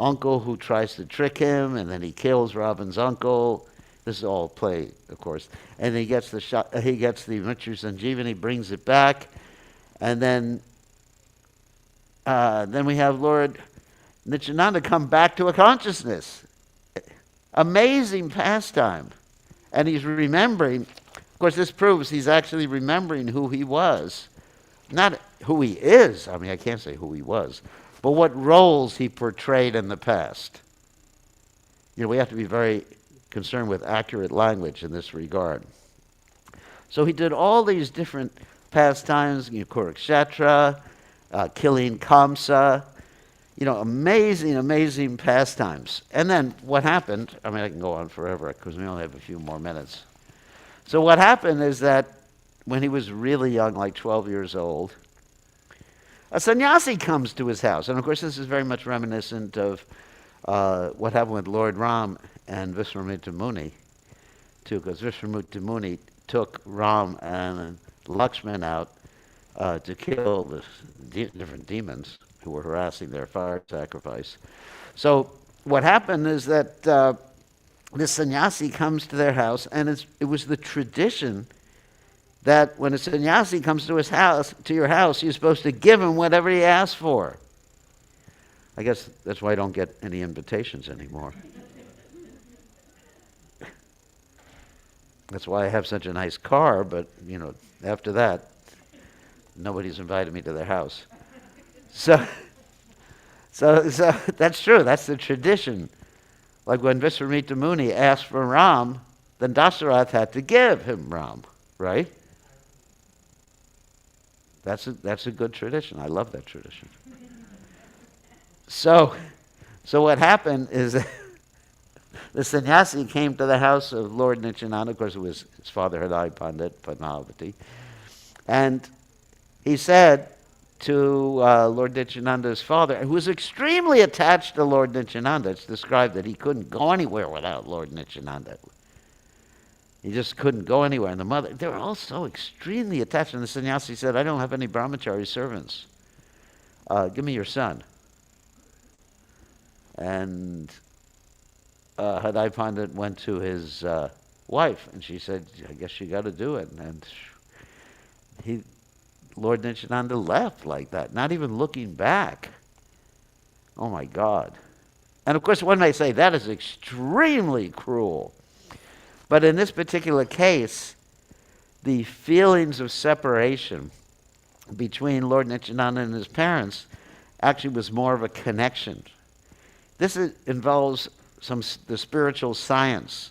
uncle who tries to trick him, and then he kills Ravan's uncle. This is all play, of course. And he gets the Mrityu Sanjeevani, brings it back, and then we have Lord Nityananda come back to a consciousness. Amazing pastime. And he's remembering, of course, this proves he's actually remembering who he was. Not who he is, I can't say who he was, but what roles he portrayed in the past. We have to be very concerned with accurate language in this regard. So he did all these different pastimes, Kurukshetra, killing Kamsa, amazing, amazing pastimes. And then what happened, I can go on forever because we only have a few more minutes. So what happened is that when he was really young, like 12 years old, a sannyasi comes to his house. And of course, this is very much reminiscent of what happened with Lord Ram and Visvamitra Muni, too, because Visvamitra Muni took Ram and Lakshman out to kill the different demons who were harassing their fire sacrifice. So what happened is that this sannyasi comes to their house, and it was the tradition that when a sannyasi comes to your house, you're supposed to give him whatever he asks for. I guess that's why I don't get any invitations anymore. That's why I have such a nice car, but, after that, nobody's invited me to their house. So that's true. That's the tradition. Like when Visvamitra Muni asked for Ram, then Dasarath had to give him Ram, right? That's a good tradition. I love that tradition. So what happened is that the sannyasi came to the house of Lord Nityananda. Of course, it was his father, Hadai Pandit Padmavati. And he said to Lord Nityananda's father, who was extremely attached to Lord Nityananda. It's described that he couldn't go anywhere without Lord Nityananda. He just couldn't go anywhere. And the mother, they were all so extremely attached. And the sannyasi said, I don't have any brahmachari servants. Give me your son. And Hadai Pandit went to his wife, and she said, I guess you got to do it. And Lord Nityananda left like that, not even looking back. Oh my God. And of course, one may say that is extremely cruel. But in this particular case, the feelings of separation between Lord Nityananda and his parents actually was more of a connection. This involves the spiritual science.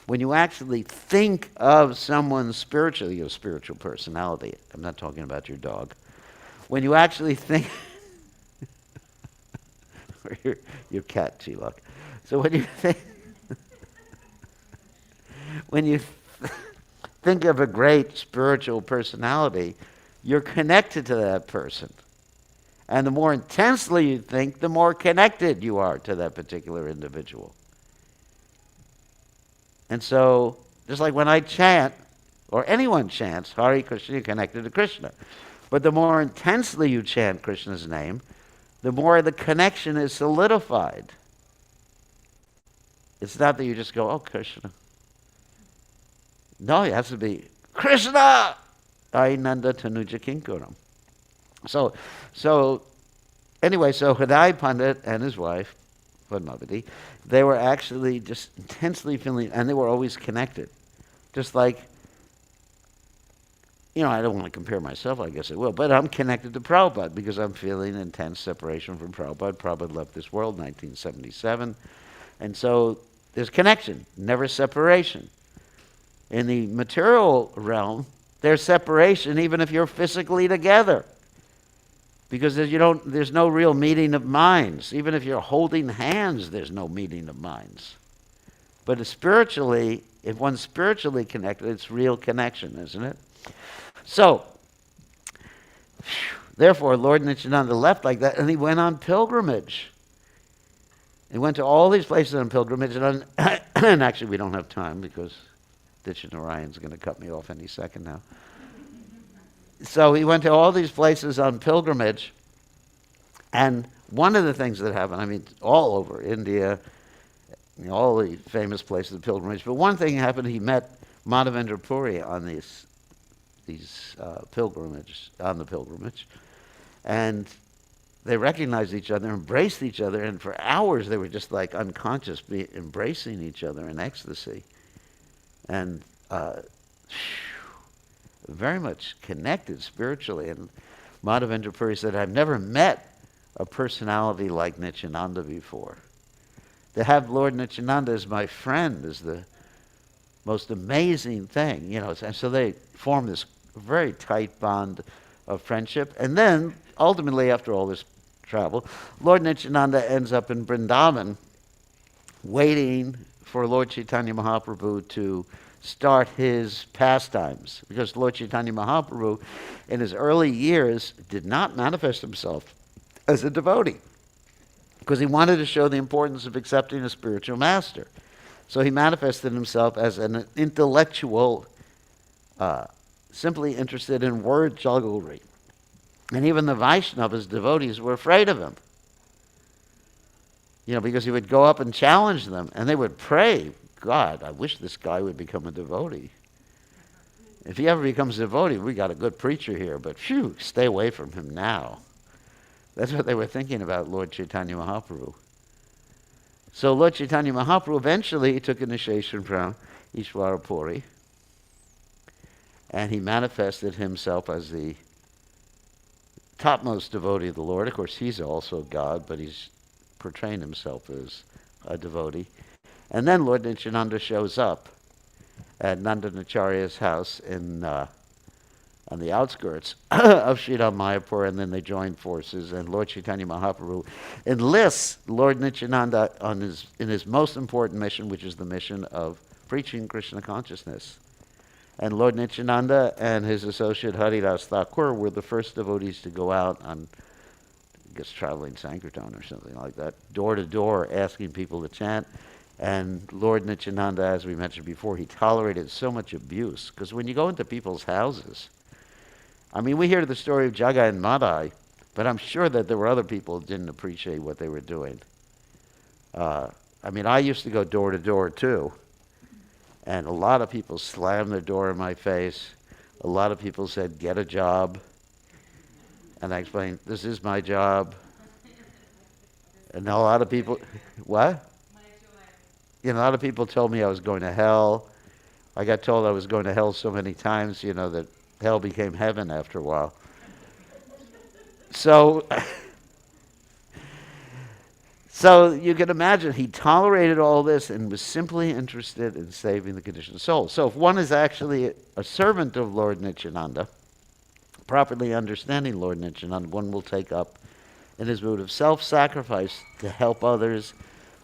When you actually think of someone spiritually, your spiritual personality, I'm not talking about your dog. When you actually think, or your cat, Chilak. So when you think, when you think of a great spiritual personality, you're connected to that person. And the more intensely you think, the more connected you are to that particular individual. And so, just like when I chant, or anyone chants, Hare Krishna, you're connected to Krishna. But the more intensely you chant Krishna's name, the more the connection is solidified. It's not that you just go, oh, Krishna. No, it has to be, Krishna! Ainanda Tanuja Kinkuram. So Hridai Pandit and his wife, Padmavati, they were actually just intensely feeling, and they were always connected. Just like, I don't want to compare myself, I guess I will, but I'm connected to Prabhupada because I'm feeling intense separation from Prabhupada. Prabhupada left this world in 1977. And so there's connection, never separation. In the material realm, there's separation even if you're physically together. Because there's no real meeting of minds. Even if you're holding hands, there's no meeting of minds. But if one's spiritually connected, it's real connection, isn't it? So, therefore, Lord Nityananda left like that, and he went on pilgrimage. He went to all these places on pilgrimage, and actually we don't have time because Ditchin Narayan's going to cut me off any second now. So he went to all these places on pilgrimage, and one of the things that happened, all over India, all the famous places of pilgrimage, but one thing happened, he met Madhavendra Puri on these pilgrimage, and they recognized each other, embraced each other, and for hours they were just like unconscious, embracing each other in ecstasy. And very much connected spiritually. And Madhavendra Puri said, I've never met a personality like Nityananda before. To have Lord Nityananda as my friend is the most amazing thing. And so they formed this very tight bond of friendship. And then, ultimately, after all this travel, Lord Nityananda ends up in Vrindavan waiting for Lord Chaitanya Mahaprabhu to start his pastimes. Because Lord Chaitanya Mahaprabhu, in his early years, did not manifest himself as a devotee. Because he wanted to show the importance of accepting a spiritual master. So he manifested himself as an intellectual, simply interested in word jugglery. And even the Vaishnavas, devotees, were afraid of him. Because he would go up and challenge them, and they would pray, God, I wish this guy would become a devotee. If he ever becomes a devotee, we got a good preacher here, but stay away from him now. That's what they were thinking about Lord Chaitanya Mahaprabhu. So Lord Chaitanya Mahaprabhu eventually took initiation from Ishvara Puri, and he manifested himself as the topmost devotee of the Lord. Of course, he's also God, but he's portraying himself as a devotee. And then Lord Nityananda shows up at Nandanacharya's house on the outskirts of Sridham Mayapur, and then they join forces, and Lord Chaitanya Mahaprabhu enlists Lord Nityananda in his most important mission, which is the mission of preaching Krishna consciousness. And Lord Nityananda and his associate Haridas Thakur were the first devotees to go out on, I guess, traveling Sankirtan or something like that, door to door, asking people to chant. And Lord Nityananda, as we mentioned before, he tolerated so much abuse. Because when you go into people's houses, we hear the story of Jagai and Madai, but I'm sure that there were other people who didn't appreciate what they were doing. I used to go door to door too. And a lot of people slammed their door in my face. A lot of people said, get a job. And I explained, this is my job. And a lot of people, what? A lot of people told me I was going to hell. I got told I was going to hell so many times, that hell became heaven after a while. So you can imagine he tolerated all this and was simply interested in saving the conditioned soul. So if one is actually a servant of Lord Nityananda, properly understanding Lord Nityananda, one will take up in his mood of self-sacrifice to help others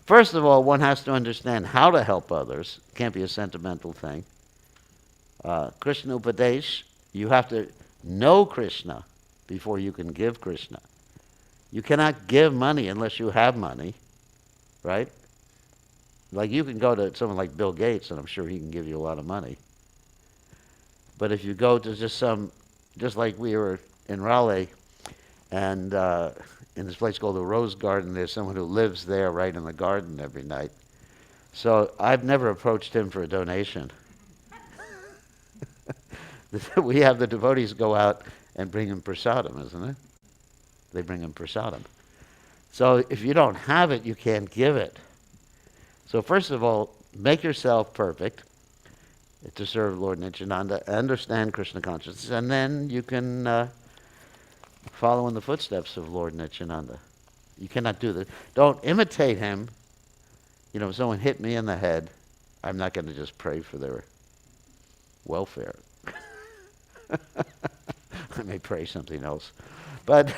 First of all, one has to understand how to help others. It can't be a sentimental thing. Krishna Upadesh, you have to know Krishna before you can give Krishna. You cannot give money unless you have money, right? Like you can go to someone like Bill Gates, and I'm sure he can give you a lot of money. But if you go to just like we were in Raleigh, and in this place called the Rose Garden, there's someone who lives there right in the garden every night. So I've never approached him for a donation. We have the devotees go out and bring him prasadam, isn't it? They bring him prasadam. So if you don't have it, you can't give it. So first of all, make yourself perfect to serve Lord Nityananda, understand Krishna consciousness, and then you can follow in the footsteps of Lord Nityananda. You cannot do that. Don't imitate him. You know, if someone hit me in the head, I'm not going to just pray for their welfare. I may pray something else. But,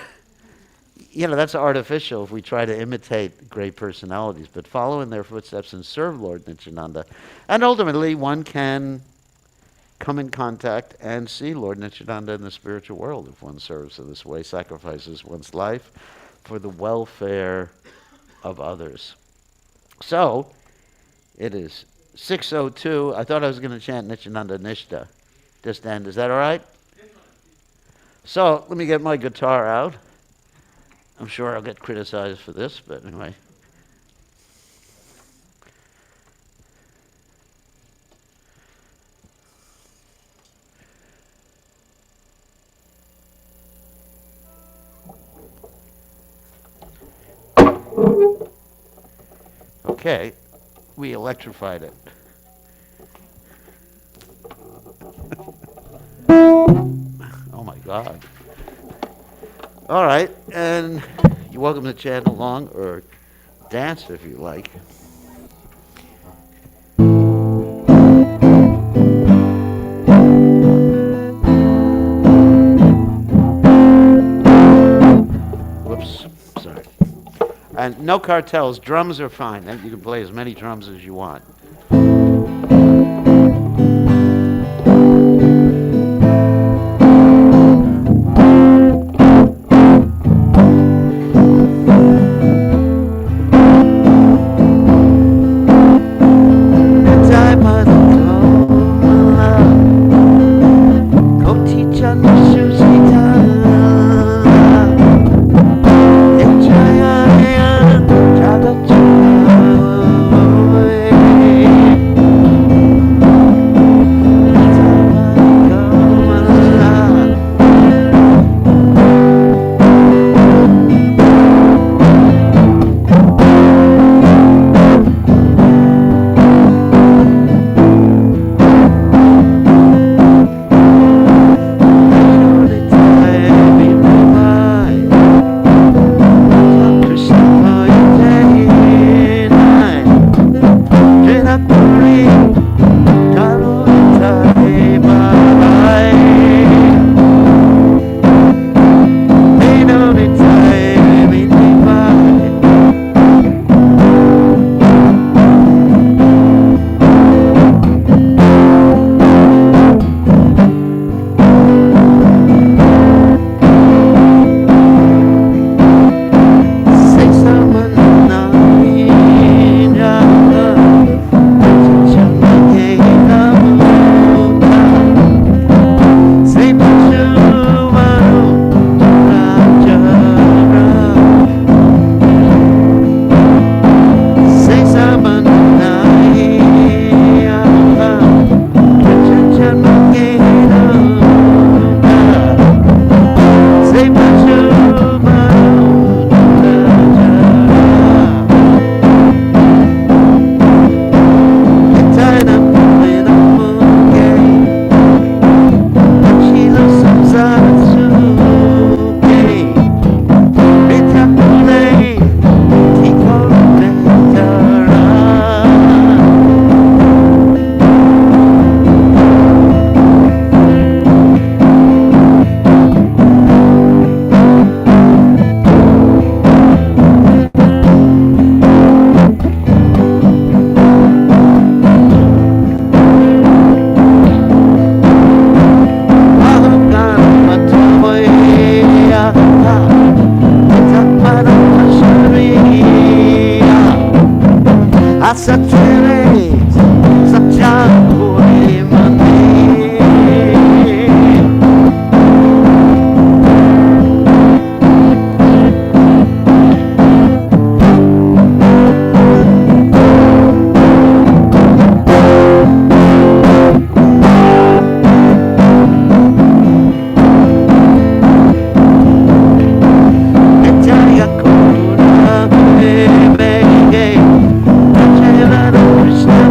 you know, that's artificial if we try to imitate great personalities. But follow in their footsteps and serve Lord Nityananda. And ultimately, one can come in contact and see Lord Nityananda in the spiritual world if one serves in this way, sacrifices one's life for the welfare of others. So, it is 6:02. I thought I was going to chant Nityananda Nishta. Just end. Is that all right? So, let me get my guitar out. I'm sure I'll get criticized for this, but anyway. Okay, we electrified it. Oh my God. All right, and you're welcome to chant along or dance if you like. Whoops, sorry. And no cartels, drums are fine. You can play as many drums as you want. Asatere Satyapuri Mani. Krishna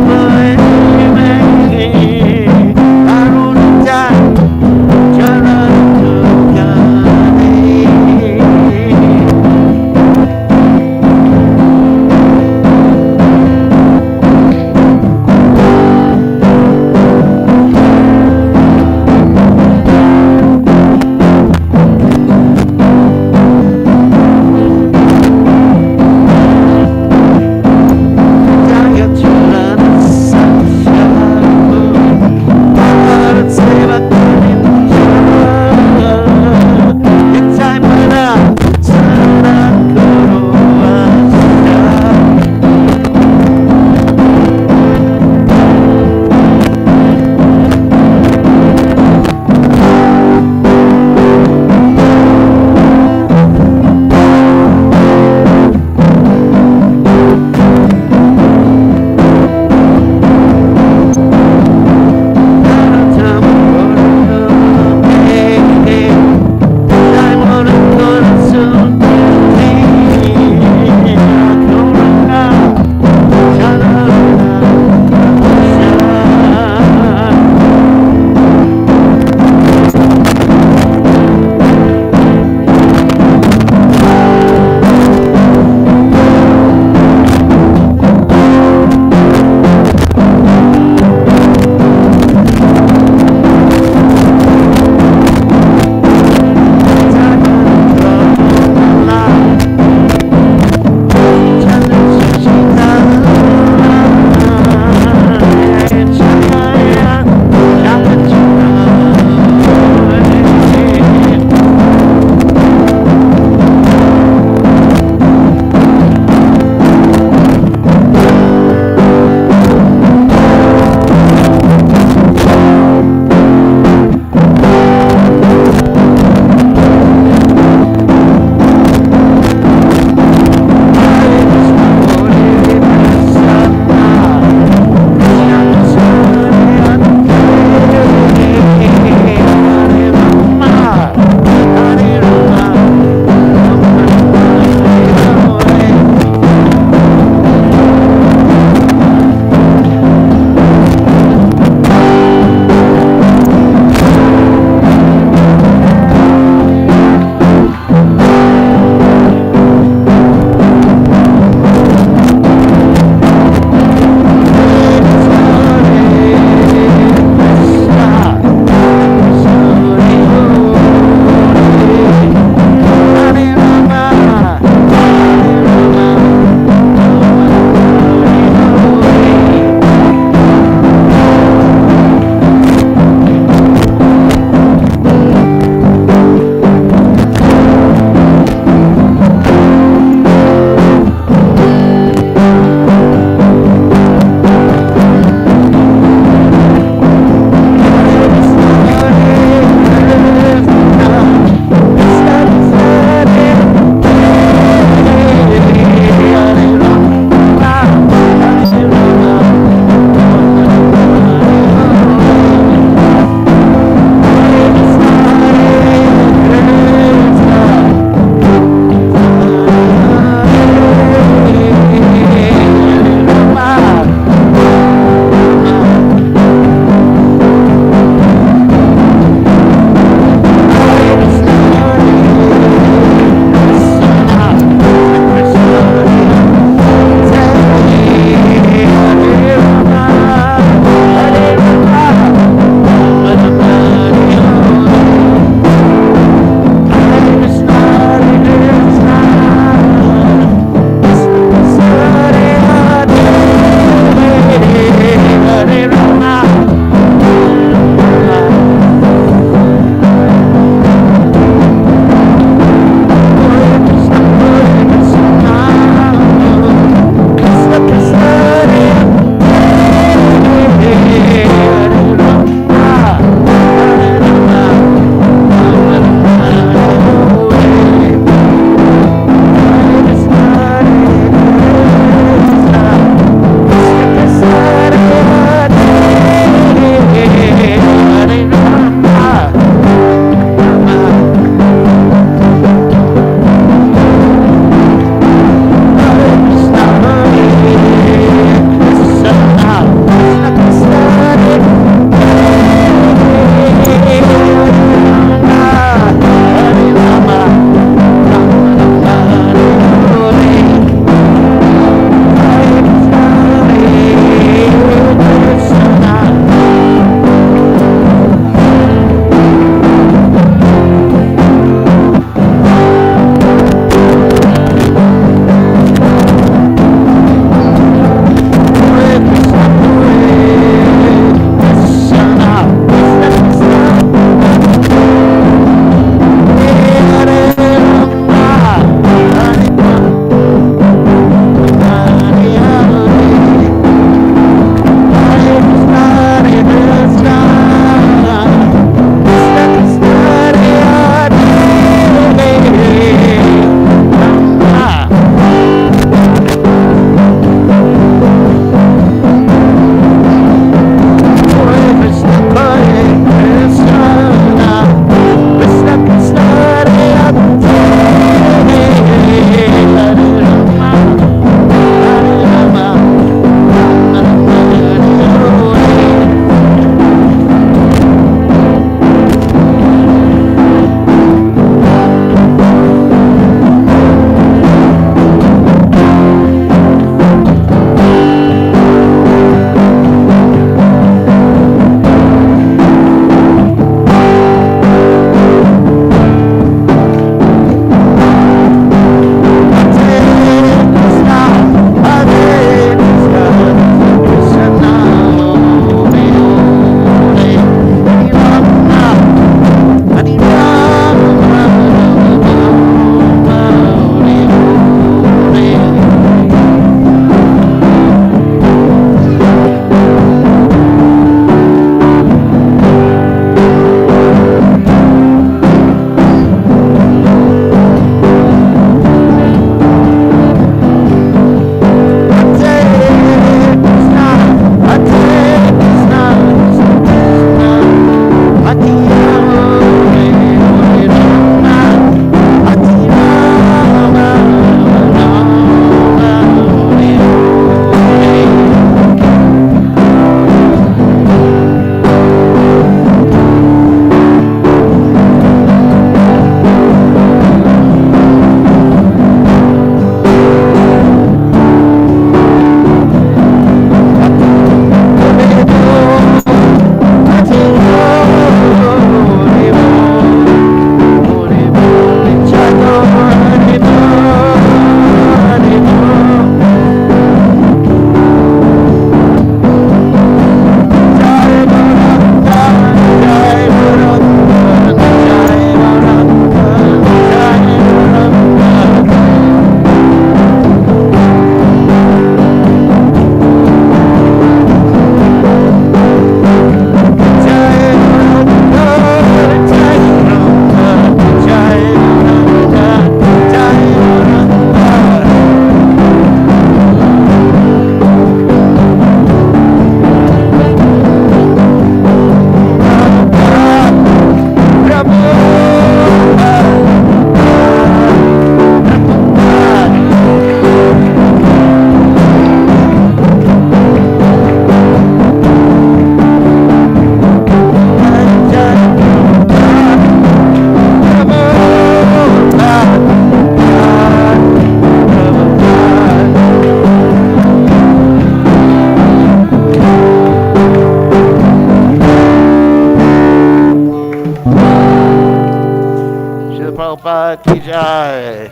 Prabhupada ki jai.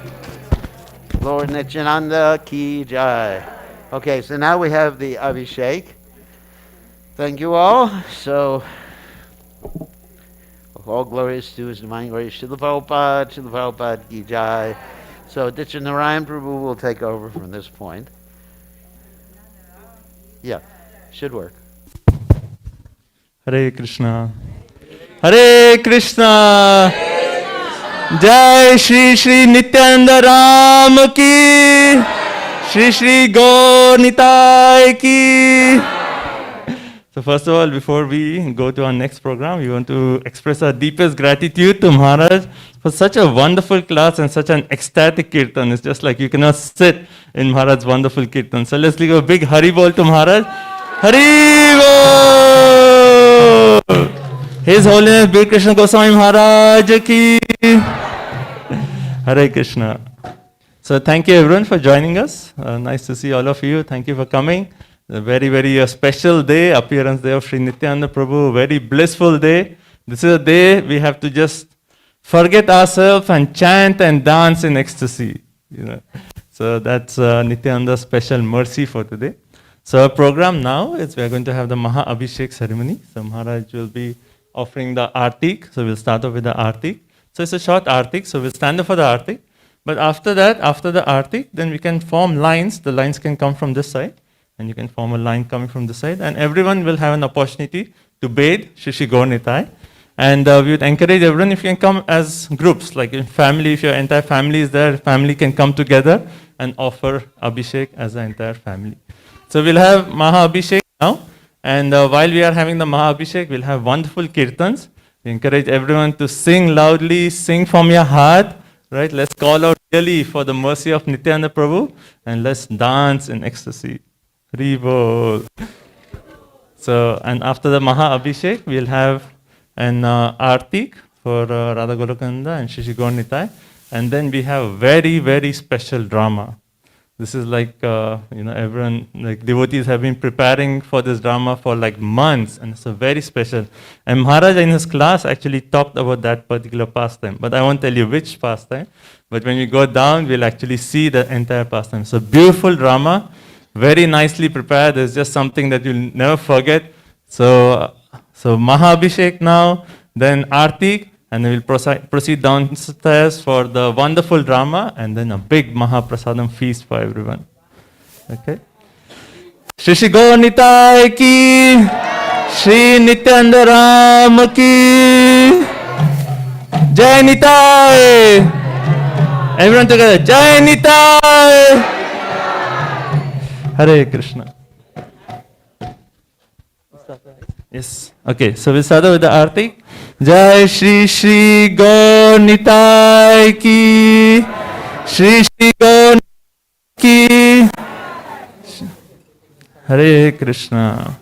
Lord Nityananda ki jai. Okay, so now we have the Abhishek. Thank you all. So, all glories to His Divine Grace, to the Prabhupada ki jai. So, Nityananda Prabhu will take over from this point. Yeah, should work. Hare Krishna. Hare Krishna. Jai Shri Shri Nityananda Ram ki. Shri Shri Gaur Nitai ki. So first of all, before we go to our next program, we want to express our deepest gratitude to Maharaj for such a wonderful class and such an ecstatic kirtan. It's just like you cannot sit in Maharaj's wonderful kirtan. So let's give a big Hari Bol to Maharaj. Hari Bol! His Holiness bkg Goswami Maharaj ki. Hare Krishna. So thank you everyone for joining us. Nice to see all of you. Thank you for coming. A very, very special day, appearance day of Sri Nityananda Prabhu, very blissful day. This is a day we have to just forget ourselves and chant and dance in ecstasy. So that's Nityananda's special mercy for today. So our program now is we are going to have the Maha Abhishek ceremony. So Maharaj will be offering the Artik. So we'll start off with the Artik. So it's a short Artik, so we'll stand up for the Artik. But after that, after the Artik, then we can form lines. The lines can come from this side. And you can form a line coming from this side. And everyone will have an opportunity to bathe Shri Shri Gaur Nitai. And we would encourage everyone, if you can come as groups, like in family, if your entire family is there, family can come together and offer Abhishek as an entire family. So we'll have Maha Abhishek now. And while we are having the Maha Abhishek, we'll have wonderful kirtans. We encourage everyone to sing loudly, sing from your heart. Right? Let's call out really for the mercy of Nityananda Prabhu. And let's dance in ecstasy. Hari Bol. So, and after the Maha Abhishek, we'll have an Artik for Radha Golokananda and Shri Shri Gaur Nitai. And then we have very, very special drama. This is like, everyone, like devotees have been preparing for this drama for like months. And it's a very special. And Maharaj in his class actually talked about that particular pastime. But I won't tell you which pastime. But when we go down, we'll actually see the entire pastime. So beautiful drama. Very nicely prepared. There's just something that you'll never forget. So Maha Abhishek now, then Artik, and then we'll proceed downstairs for the wonderful drama, and then a big Maha Prasadam feast for everyone. Okay. Shri Shri Gaur Nitai ki, Shri Nityananda Ram ki, Jai Nitai. Everyone together, Jai Nitai. Hare Krishna. Yes. Okay, so we'll start with the Artik. Jai Shri Shri Gaur Nitai ki. Shri Shri Gaur ki. Hare Krishna.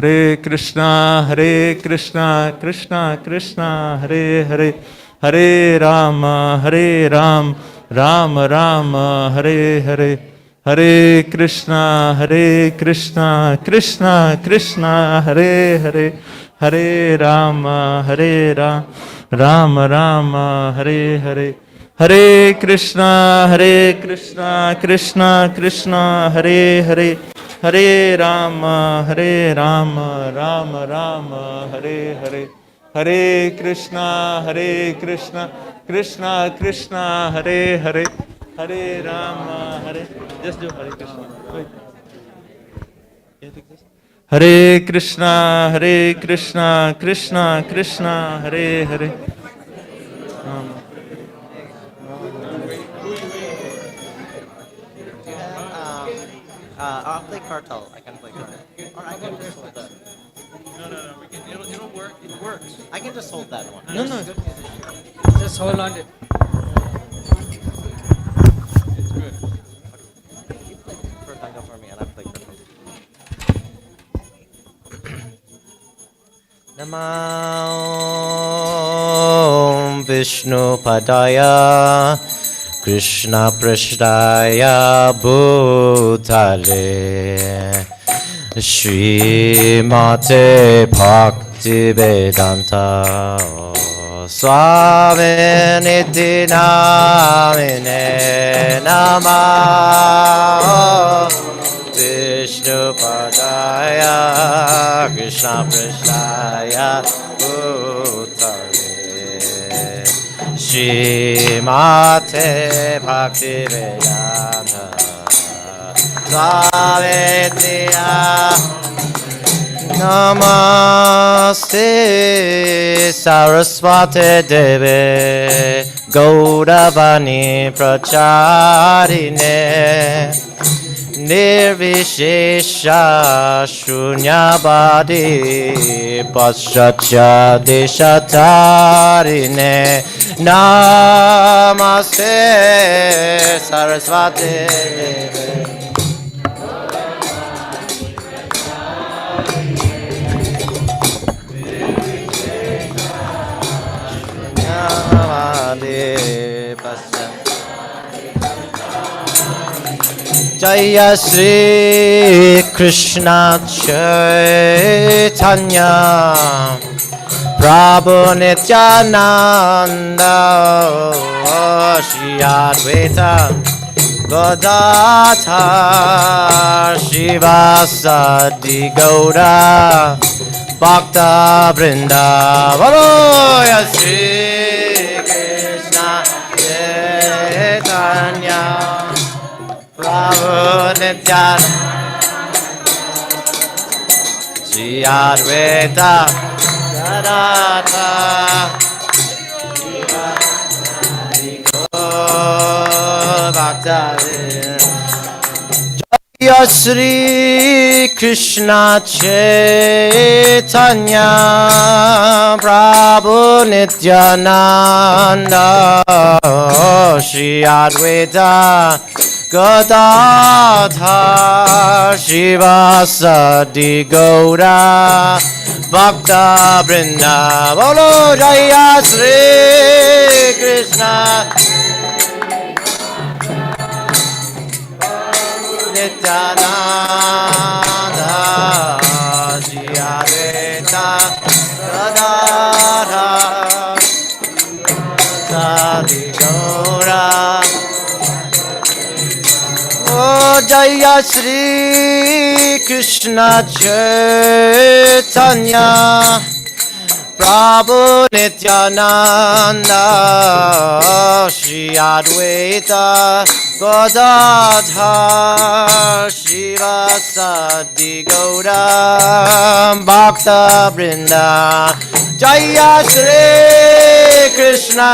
Hare Krishna, Krishna Krishna, Hare Hare, Hare Rama, Rama Rama, Hare Hare, Hare Krishna, Krishna Krishna, Hare Hare, Hare Rama, Rama Rama, Hare Hare, Hare Krishna, Krishna Krishna, Hare Hare, Hare Rama, Rama Rama, Hare Hare, Hare Krishna, Krishna Krishna, Hare Hare, Hare Rama, Hare. Just do Hare Krishna. Wait. Can you take this? Hare Krishna, Krishna Krishna, Hare Hare. I'll play cartel. I can play cartel. Or I can just hold that. No. It'll work. It works. I can just hold that one. No. Just hold on to it. It's good. You play cartel for me, and I play cartel. Namo Vishnu Padaya Krishna Prishtaya Bhutale Srimate Bhaktivedanta Swami Niti Namine Namah Vishnu Padaya Krishna Prasthaya Bhutale Srimate Bhaktivedanta Swami Namaste Saraswati Deve Gauravani Pracharine Nirvishesha Shunyabadi Paschatya Deshatarine Namaste Saraswati Deve Jaya Shri Krishna Chaitanya Prabhu Nityananda Shri Advaita Gadadhar Shivasadi Gaura Bhakta Vrinda Valoya Shri Krishna Chaitanya Prabhu Nityananda Shri Advaita Gadadhar Bhakta Jaya Shri Krishna Chaitanya Prabhu Nityananda Shri Advaita Gadadhar Shivasadi Gaura Bhakta Vrinda Bolo Jaya Shri Krishna Nityananda Shri Advaita Gadadhar Shivasadi Gaura Oh, Jaya Shri Krishna Chaitanya Prabhu Nityananda Shri Advaita Gadadhar Shivasadi Gaura Bhakta Vrinda Jaya Shri Krishna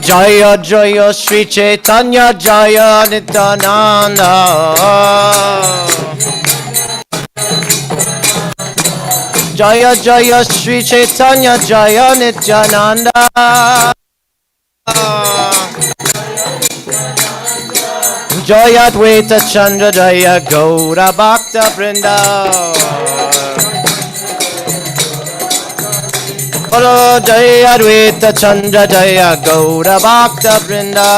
Jaya Jaya Shri Chaitanya Jaya Nityananda Jaya Jaya Shri Chaitanya Jaya Nityananda Jaya Advaita Chandra Jaya Gaura Bhakta Vrinda Bolo Jaya Advaita Chandra Jaya Gaura Bhakta Vrinda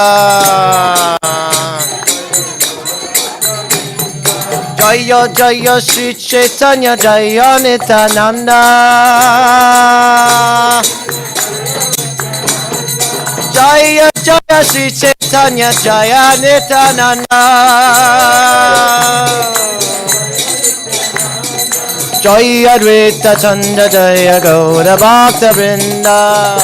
Jaya Jaya Shri Chaitanya Jaya Nityananda Jaya Jaya Shri Chaitanya Jaya Nityananda Jaya Advaita Chandra Jaya Gaura Bhakta Vrinda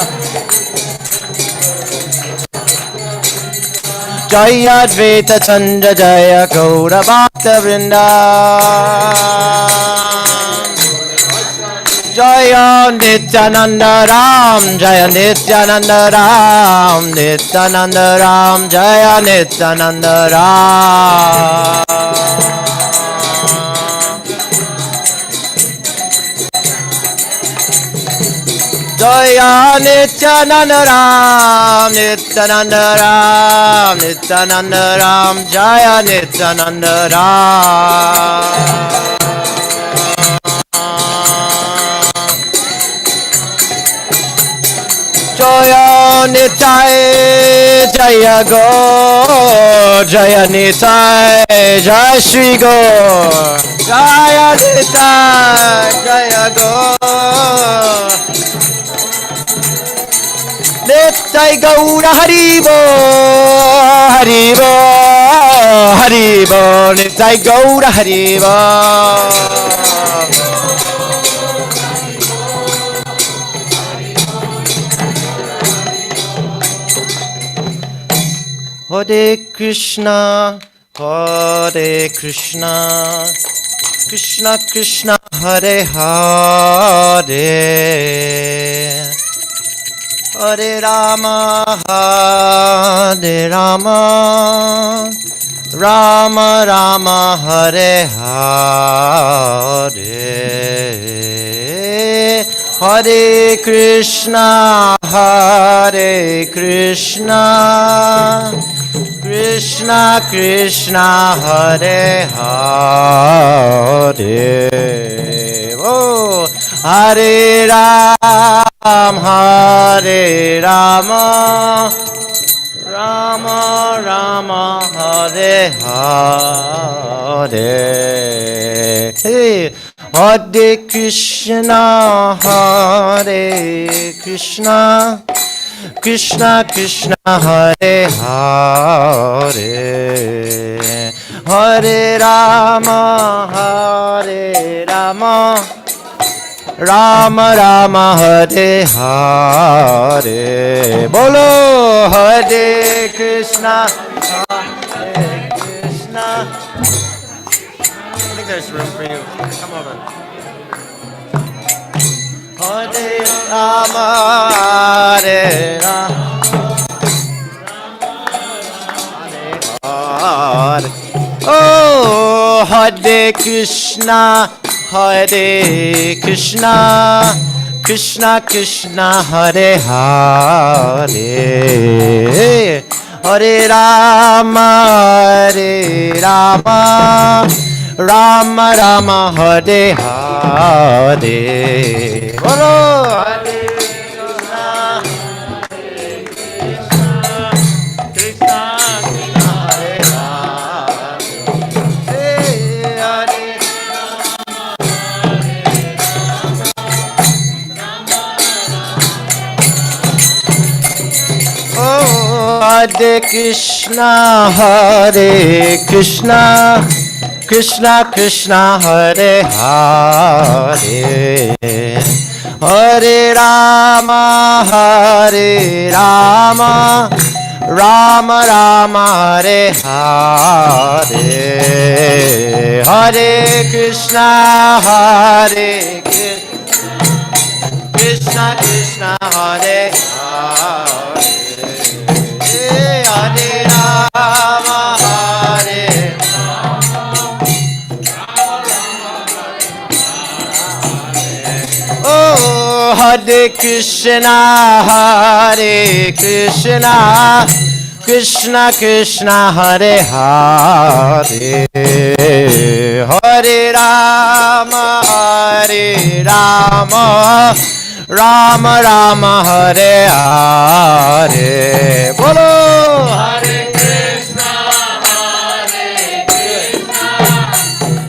Jaya Advaita Chandra Jaya Gaura Bhakta Vrinda Jaya Nityananda Ram Jaya Nityananda Ram Nityananda Ram Jaya Nityananda Ram Jaya Nityananda Ram, Nityananda Ram, Nityananda Ram, Jaya Nityananda Ram. Jaya Nitai, Jaya Go, Jaya Nitai, Jaya Shri Go, Jaya Nitai, Jaya Go. Nitai Gaura Haribo, Haribo, Haribo, Nitai Gaura Haribo. Hare Krishna, Hare Krishna, Krishna Krishna, Hare Hare, Hare Rama, Hare Rama, Rama Rama, Hare Hare, Hare Krishna, Hare Krishna, Krishna Krishna, Hare Hare, oh, Hare Ram, Hare Rama, Rama Rama, Hare Hare, hey, Hare Krishna, Hare Krishna, Krishna Krishna, Hare Hare, Hare Rama, Hare Rama, Rama Rama, Hare Hare. Bolo Hare Krishna, Hare Krishna. I think there's room for you. Come over. Hare Rama, Hare Rama, Hare. Oh, Hare Krishna, Hare Krishna, Krishna Krishna, Hare Hare, Hare Rama, Hare Rama, Rama Rama, Hare Hare. Bolo Hare Krishna, Hare Krishna, Krishna Krishna, Hare Hare, Hare. Oh, Hare Krishna, Hare Krishna, Krishna Krishna, Hare Hare, Hare Rama, Hare Rama, Rama Rama, Hare Hare, Hare Krishna, Hare Krishna, Krishna Krishna, Hare Hare, Hare Rama, Hare. Oh, Hare Krishna, Hare Krishna, Krishna Krishna, Hare Hare, Hare Rama, Hare Rama, Rama Rama, Hare Hare. Bolo Hare Krishna, Hare Krishna,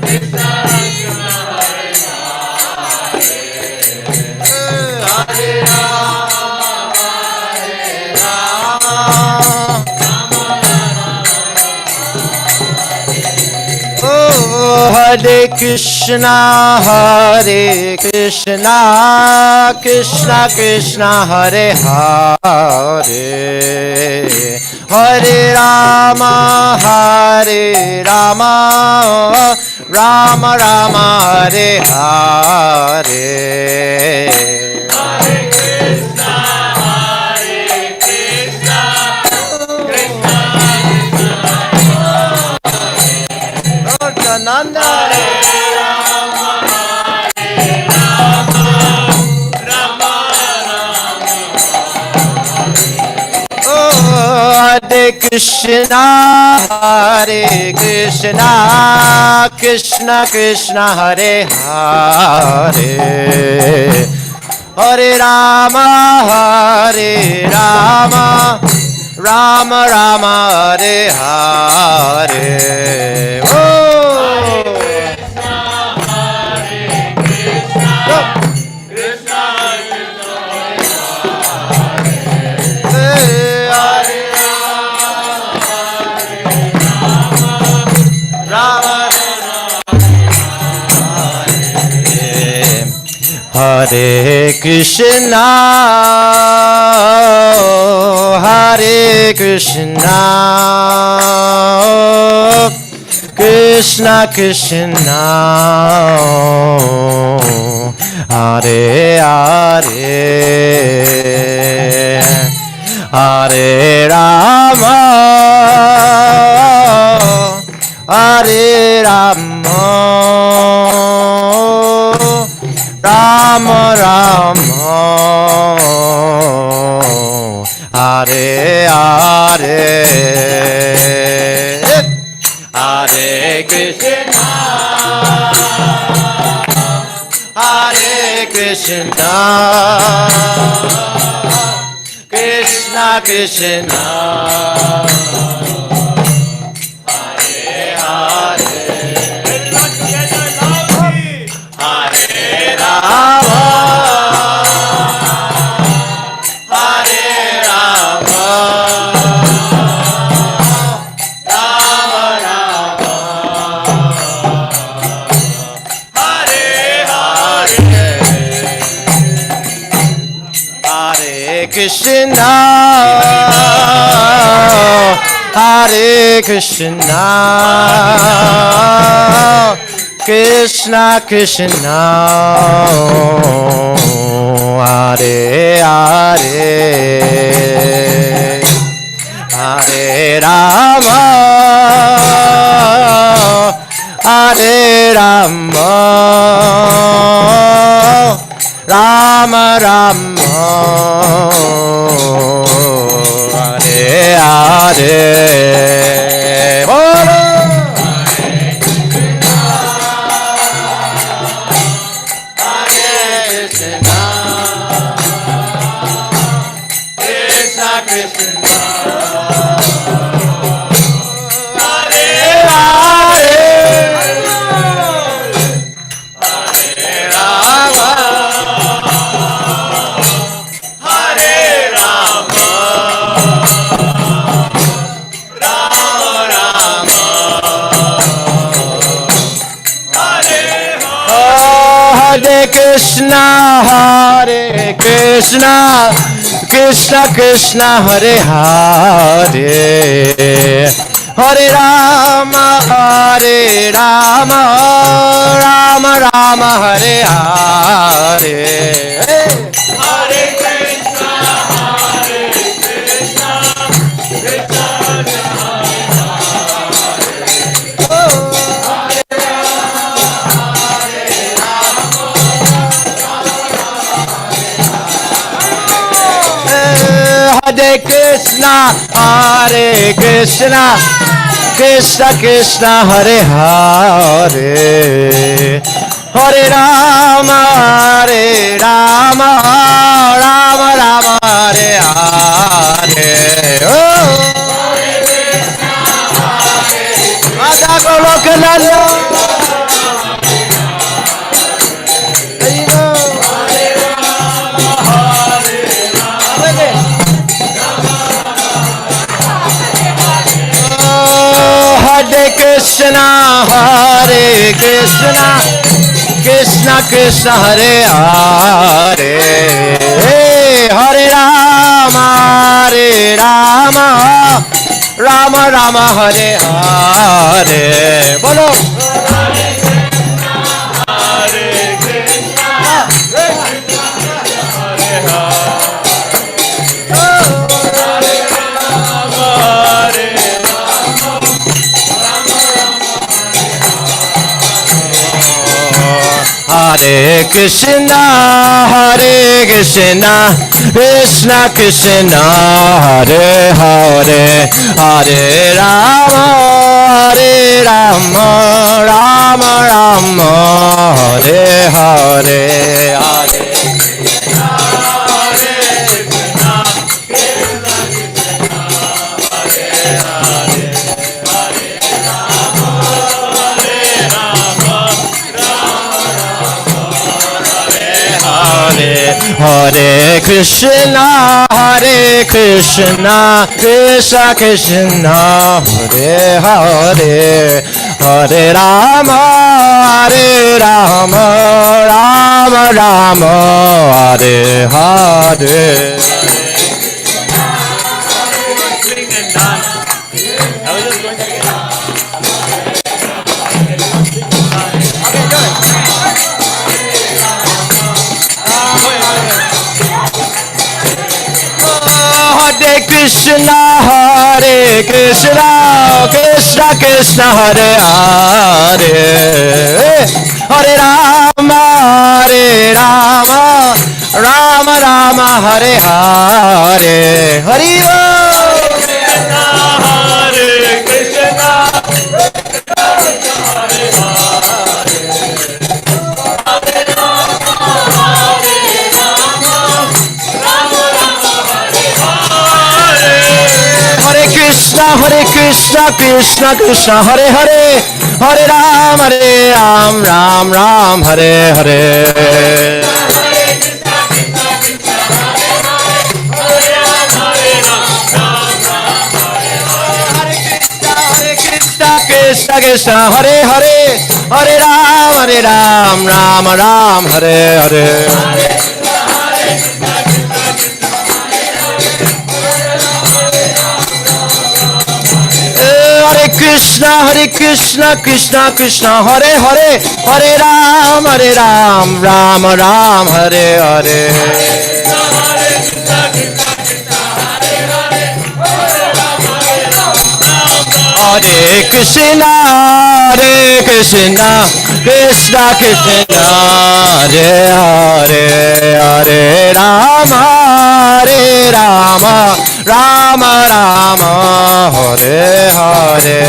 Krishna Krishna, Hare Hare, Hare Rama, Hare Rama, oh, Hare Krishna, Hare Krishna, Krishna Krishna, Hare Hare, Hare Rama, Hare Rama, Rama Rama, Hare Hare. Hare Krishna, Hare Krishna, Krishna Krishna, Hare Nityananda, Hare Rama, Hare Rama, Rama Rama, Krishna, Hare Krishna, Krishna Krishna, Hare Hare, Hare Rama, Hare Rama, Rama Rama, Hare Hare. Oh. Hare Krishna, Hare Krishna, Krishna Krishna, Hare Hare, Hare Rama, Hare Rama, Rama Rama, Hare Hare, Hare Krishna, Hare Krishna, Krishna Krishna, Hare Hare, Hare Rama, Hare Rama, Rama Rama, Hare Hare, Hare Krishna, Hare Krishna, Krishna Krishna, Hare Hare, Hare Rama, Hare Rama, Rama Rama, Hare Hare. Bolo! Hare Krishna, Hare Krishna, Krishna Krishna, Hare Hare, Hare Rama, Hare Rama, Rama Rama, Hare Hare. Hare Krishna, Hare Krishna, Krishna Krishna, Hare Krishna, Hare Krishna, Krishna Krishna, Hare Hare, Hare Rama, Hare Rama, Rama Rama, Hare Hare. Oh. Radha Golokananda. Hare Krishna, Hare Krishna, Krishna Krishna, Hare Hare, Hare Rama, Hare Rama, Rama Rama, Hare Hare. Bolo. Hare Krishna, Hare Krishna, Krishna Krishna, Hare Hare. Hare Krishna, Hare Krishna, Krishna Krishna Hare Hare Hare Rama Hare Rama Rama Rama Hare Hare Hare Hare Krishna Krishna Krishna Hare Hare Hare Rama Rama Rama Hare Hare Hare Krishna Krishna Krishna Hare Hare Hare Rama Rama Rama Hare Hare Hari Hare Krishna Krishna Krishna Hare Hare Hare Ram Ram Ram Hare Hare Krishna Krishna Hare Hare Hare Ram Ram Ram Hare Hare Hare Krishna Krishna Krishna Hare Hare Hare Ram Ram Ram Hare Hare Hare Krishna Krishna Krishna Hare Hare Hare Rama Rama Rama Hare Hare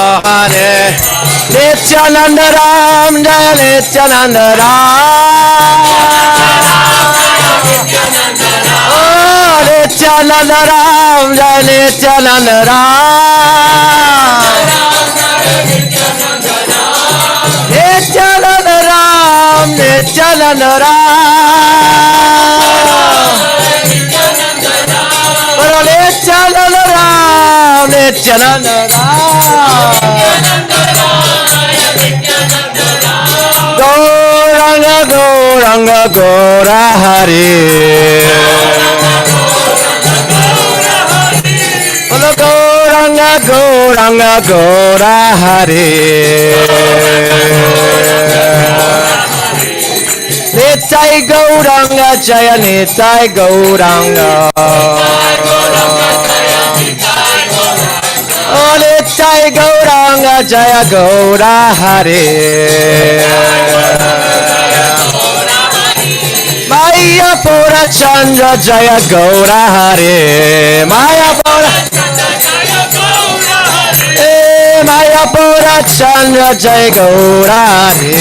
Hare Nityananda Ram Jaya Nityananda Ram Oh Nityananda Ram Jaya Nityananda Ram Nityananda Ram Nityananda Ram Nityananda Ram Nityananda Ram Gauranga Gauranga Gaura Hari Gauranga Gauranga Gaura Hari Nitai Gauranga Jaya Nitai Gauranga Oh Nitai Gauranga Jaya Gaura Hari Maya Pura Chandra Jaya Gaura Hari Maya Pura Maya Pura Chandra Jaya Gaura Hari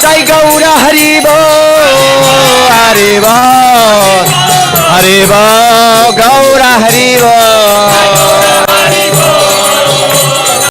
Jai Gaura Haribo Haribo Haribo Gaura Haribo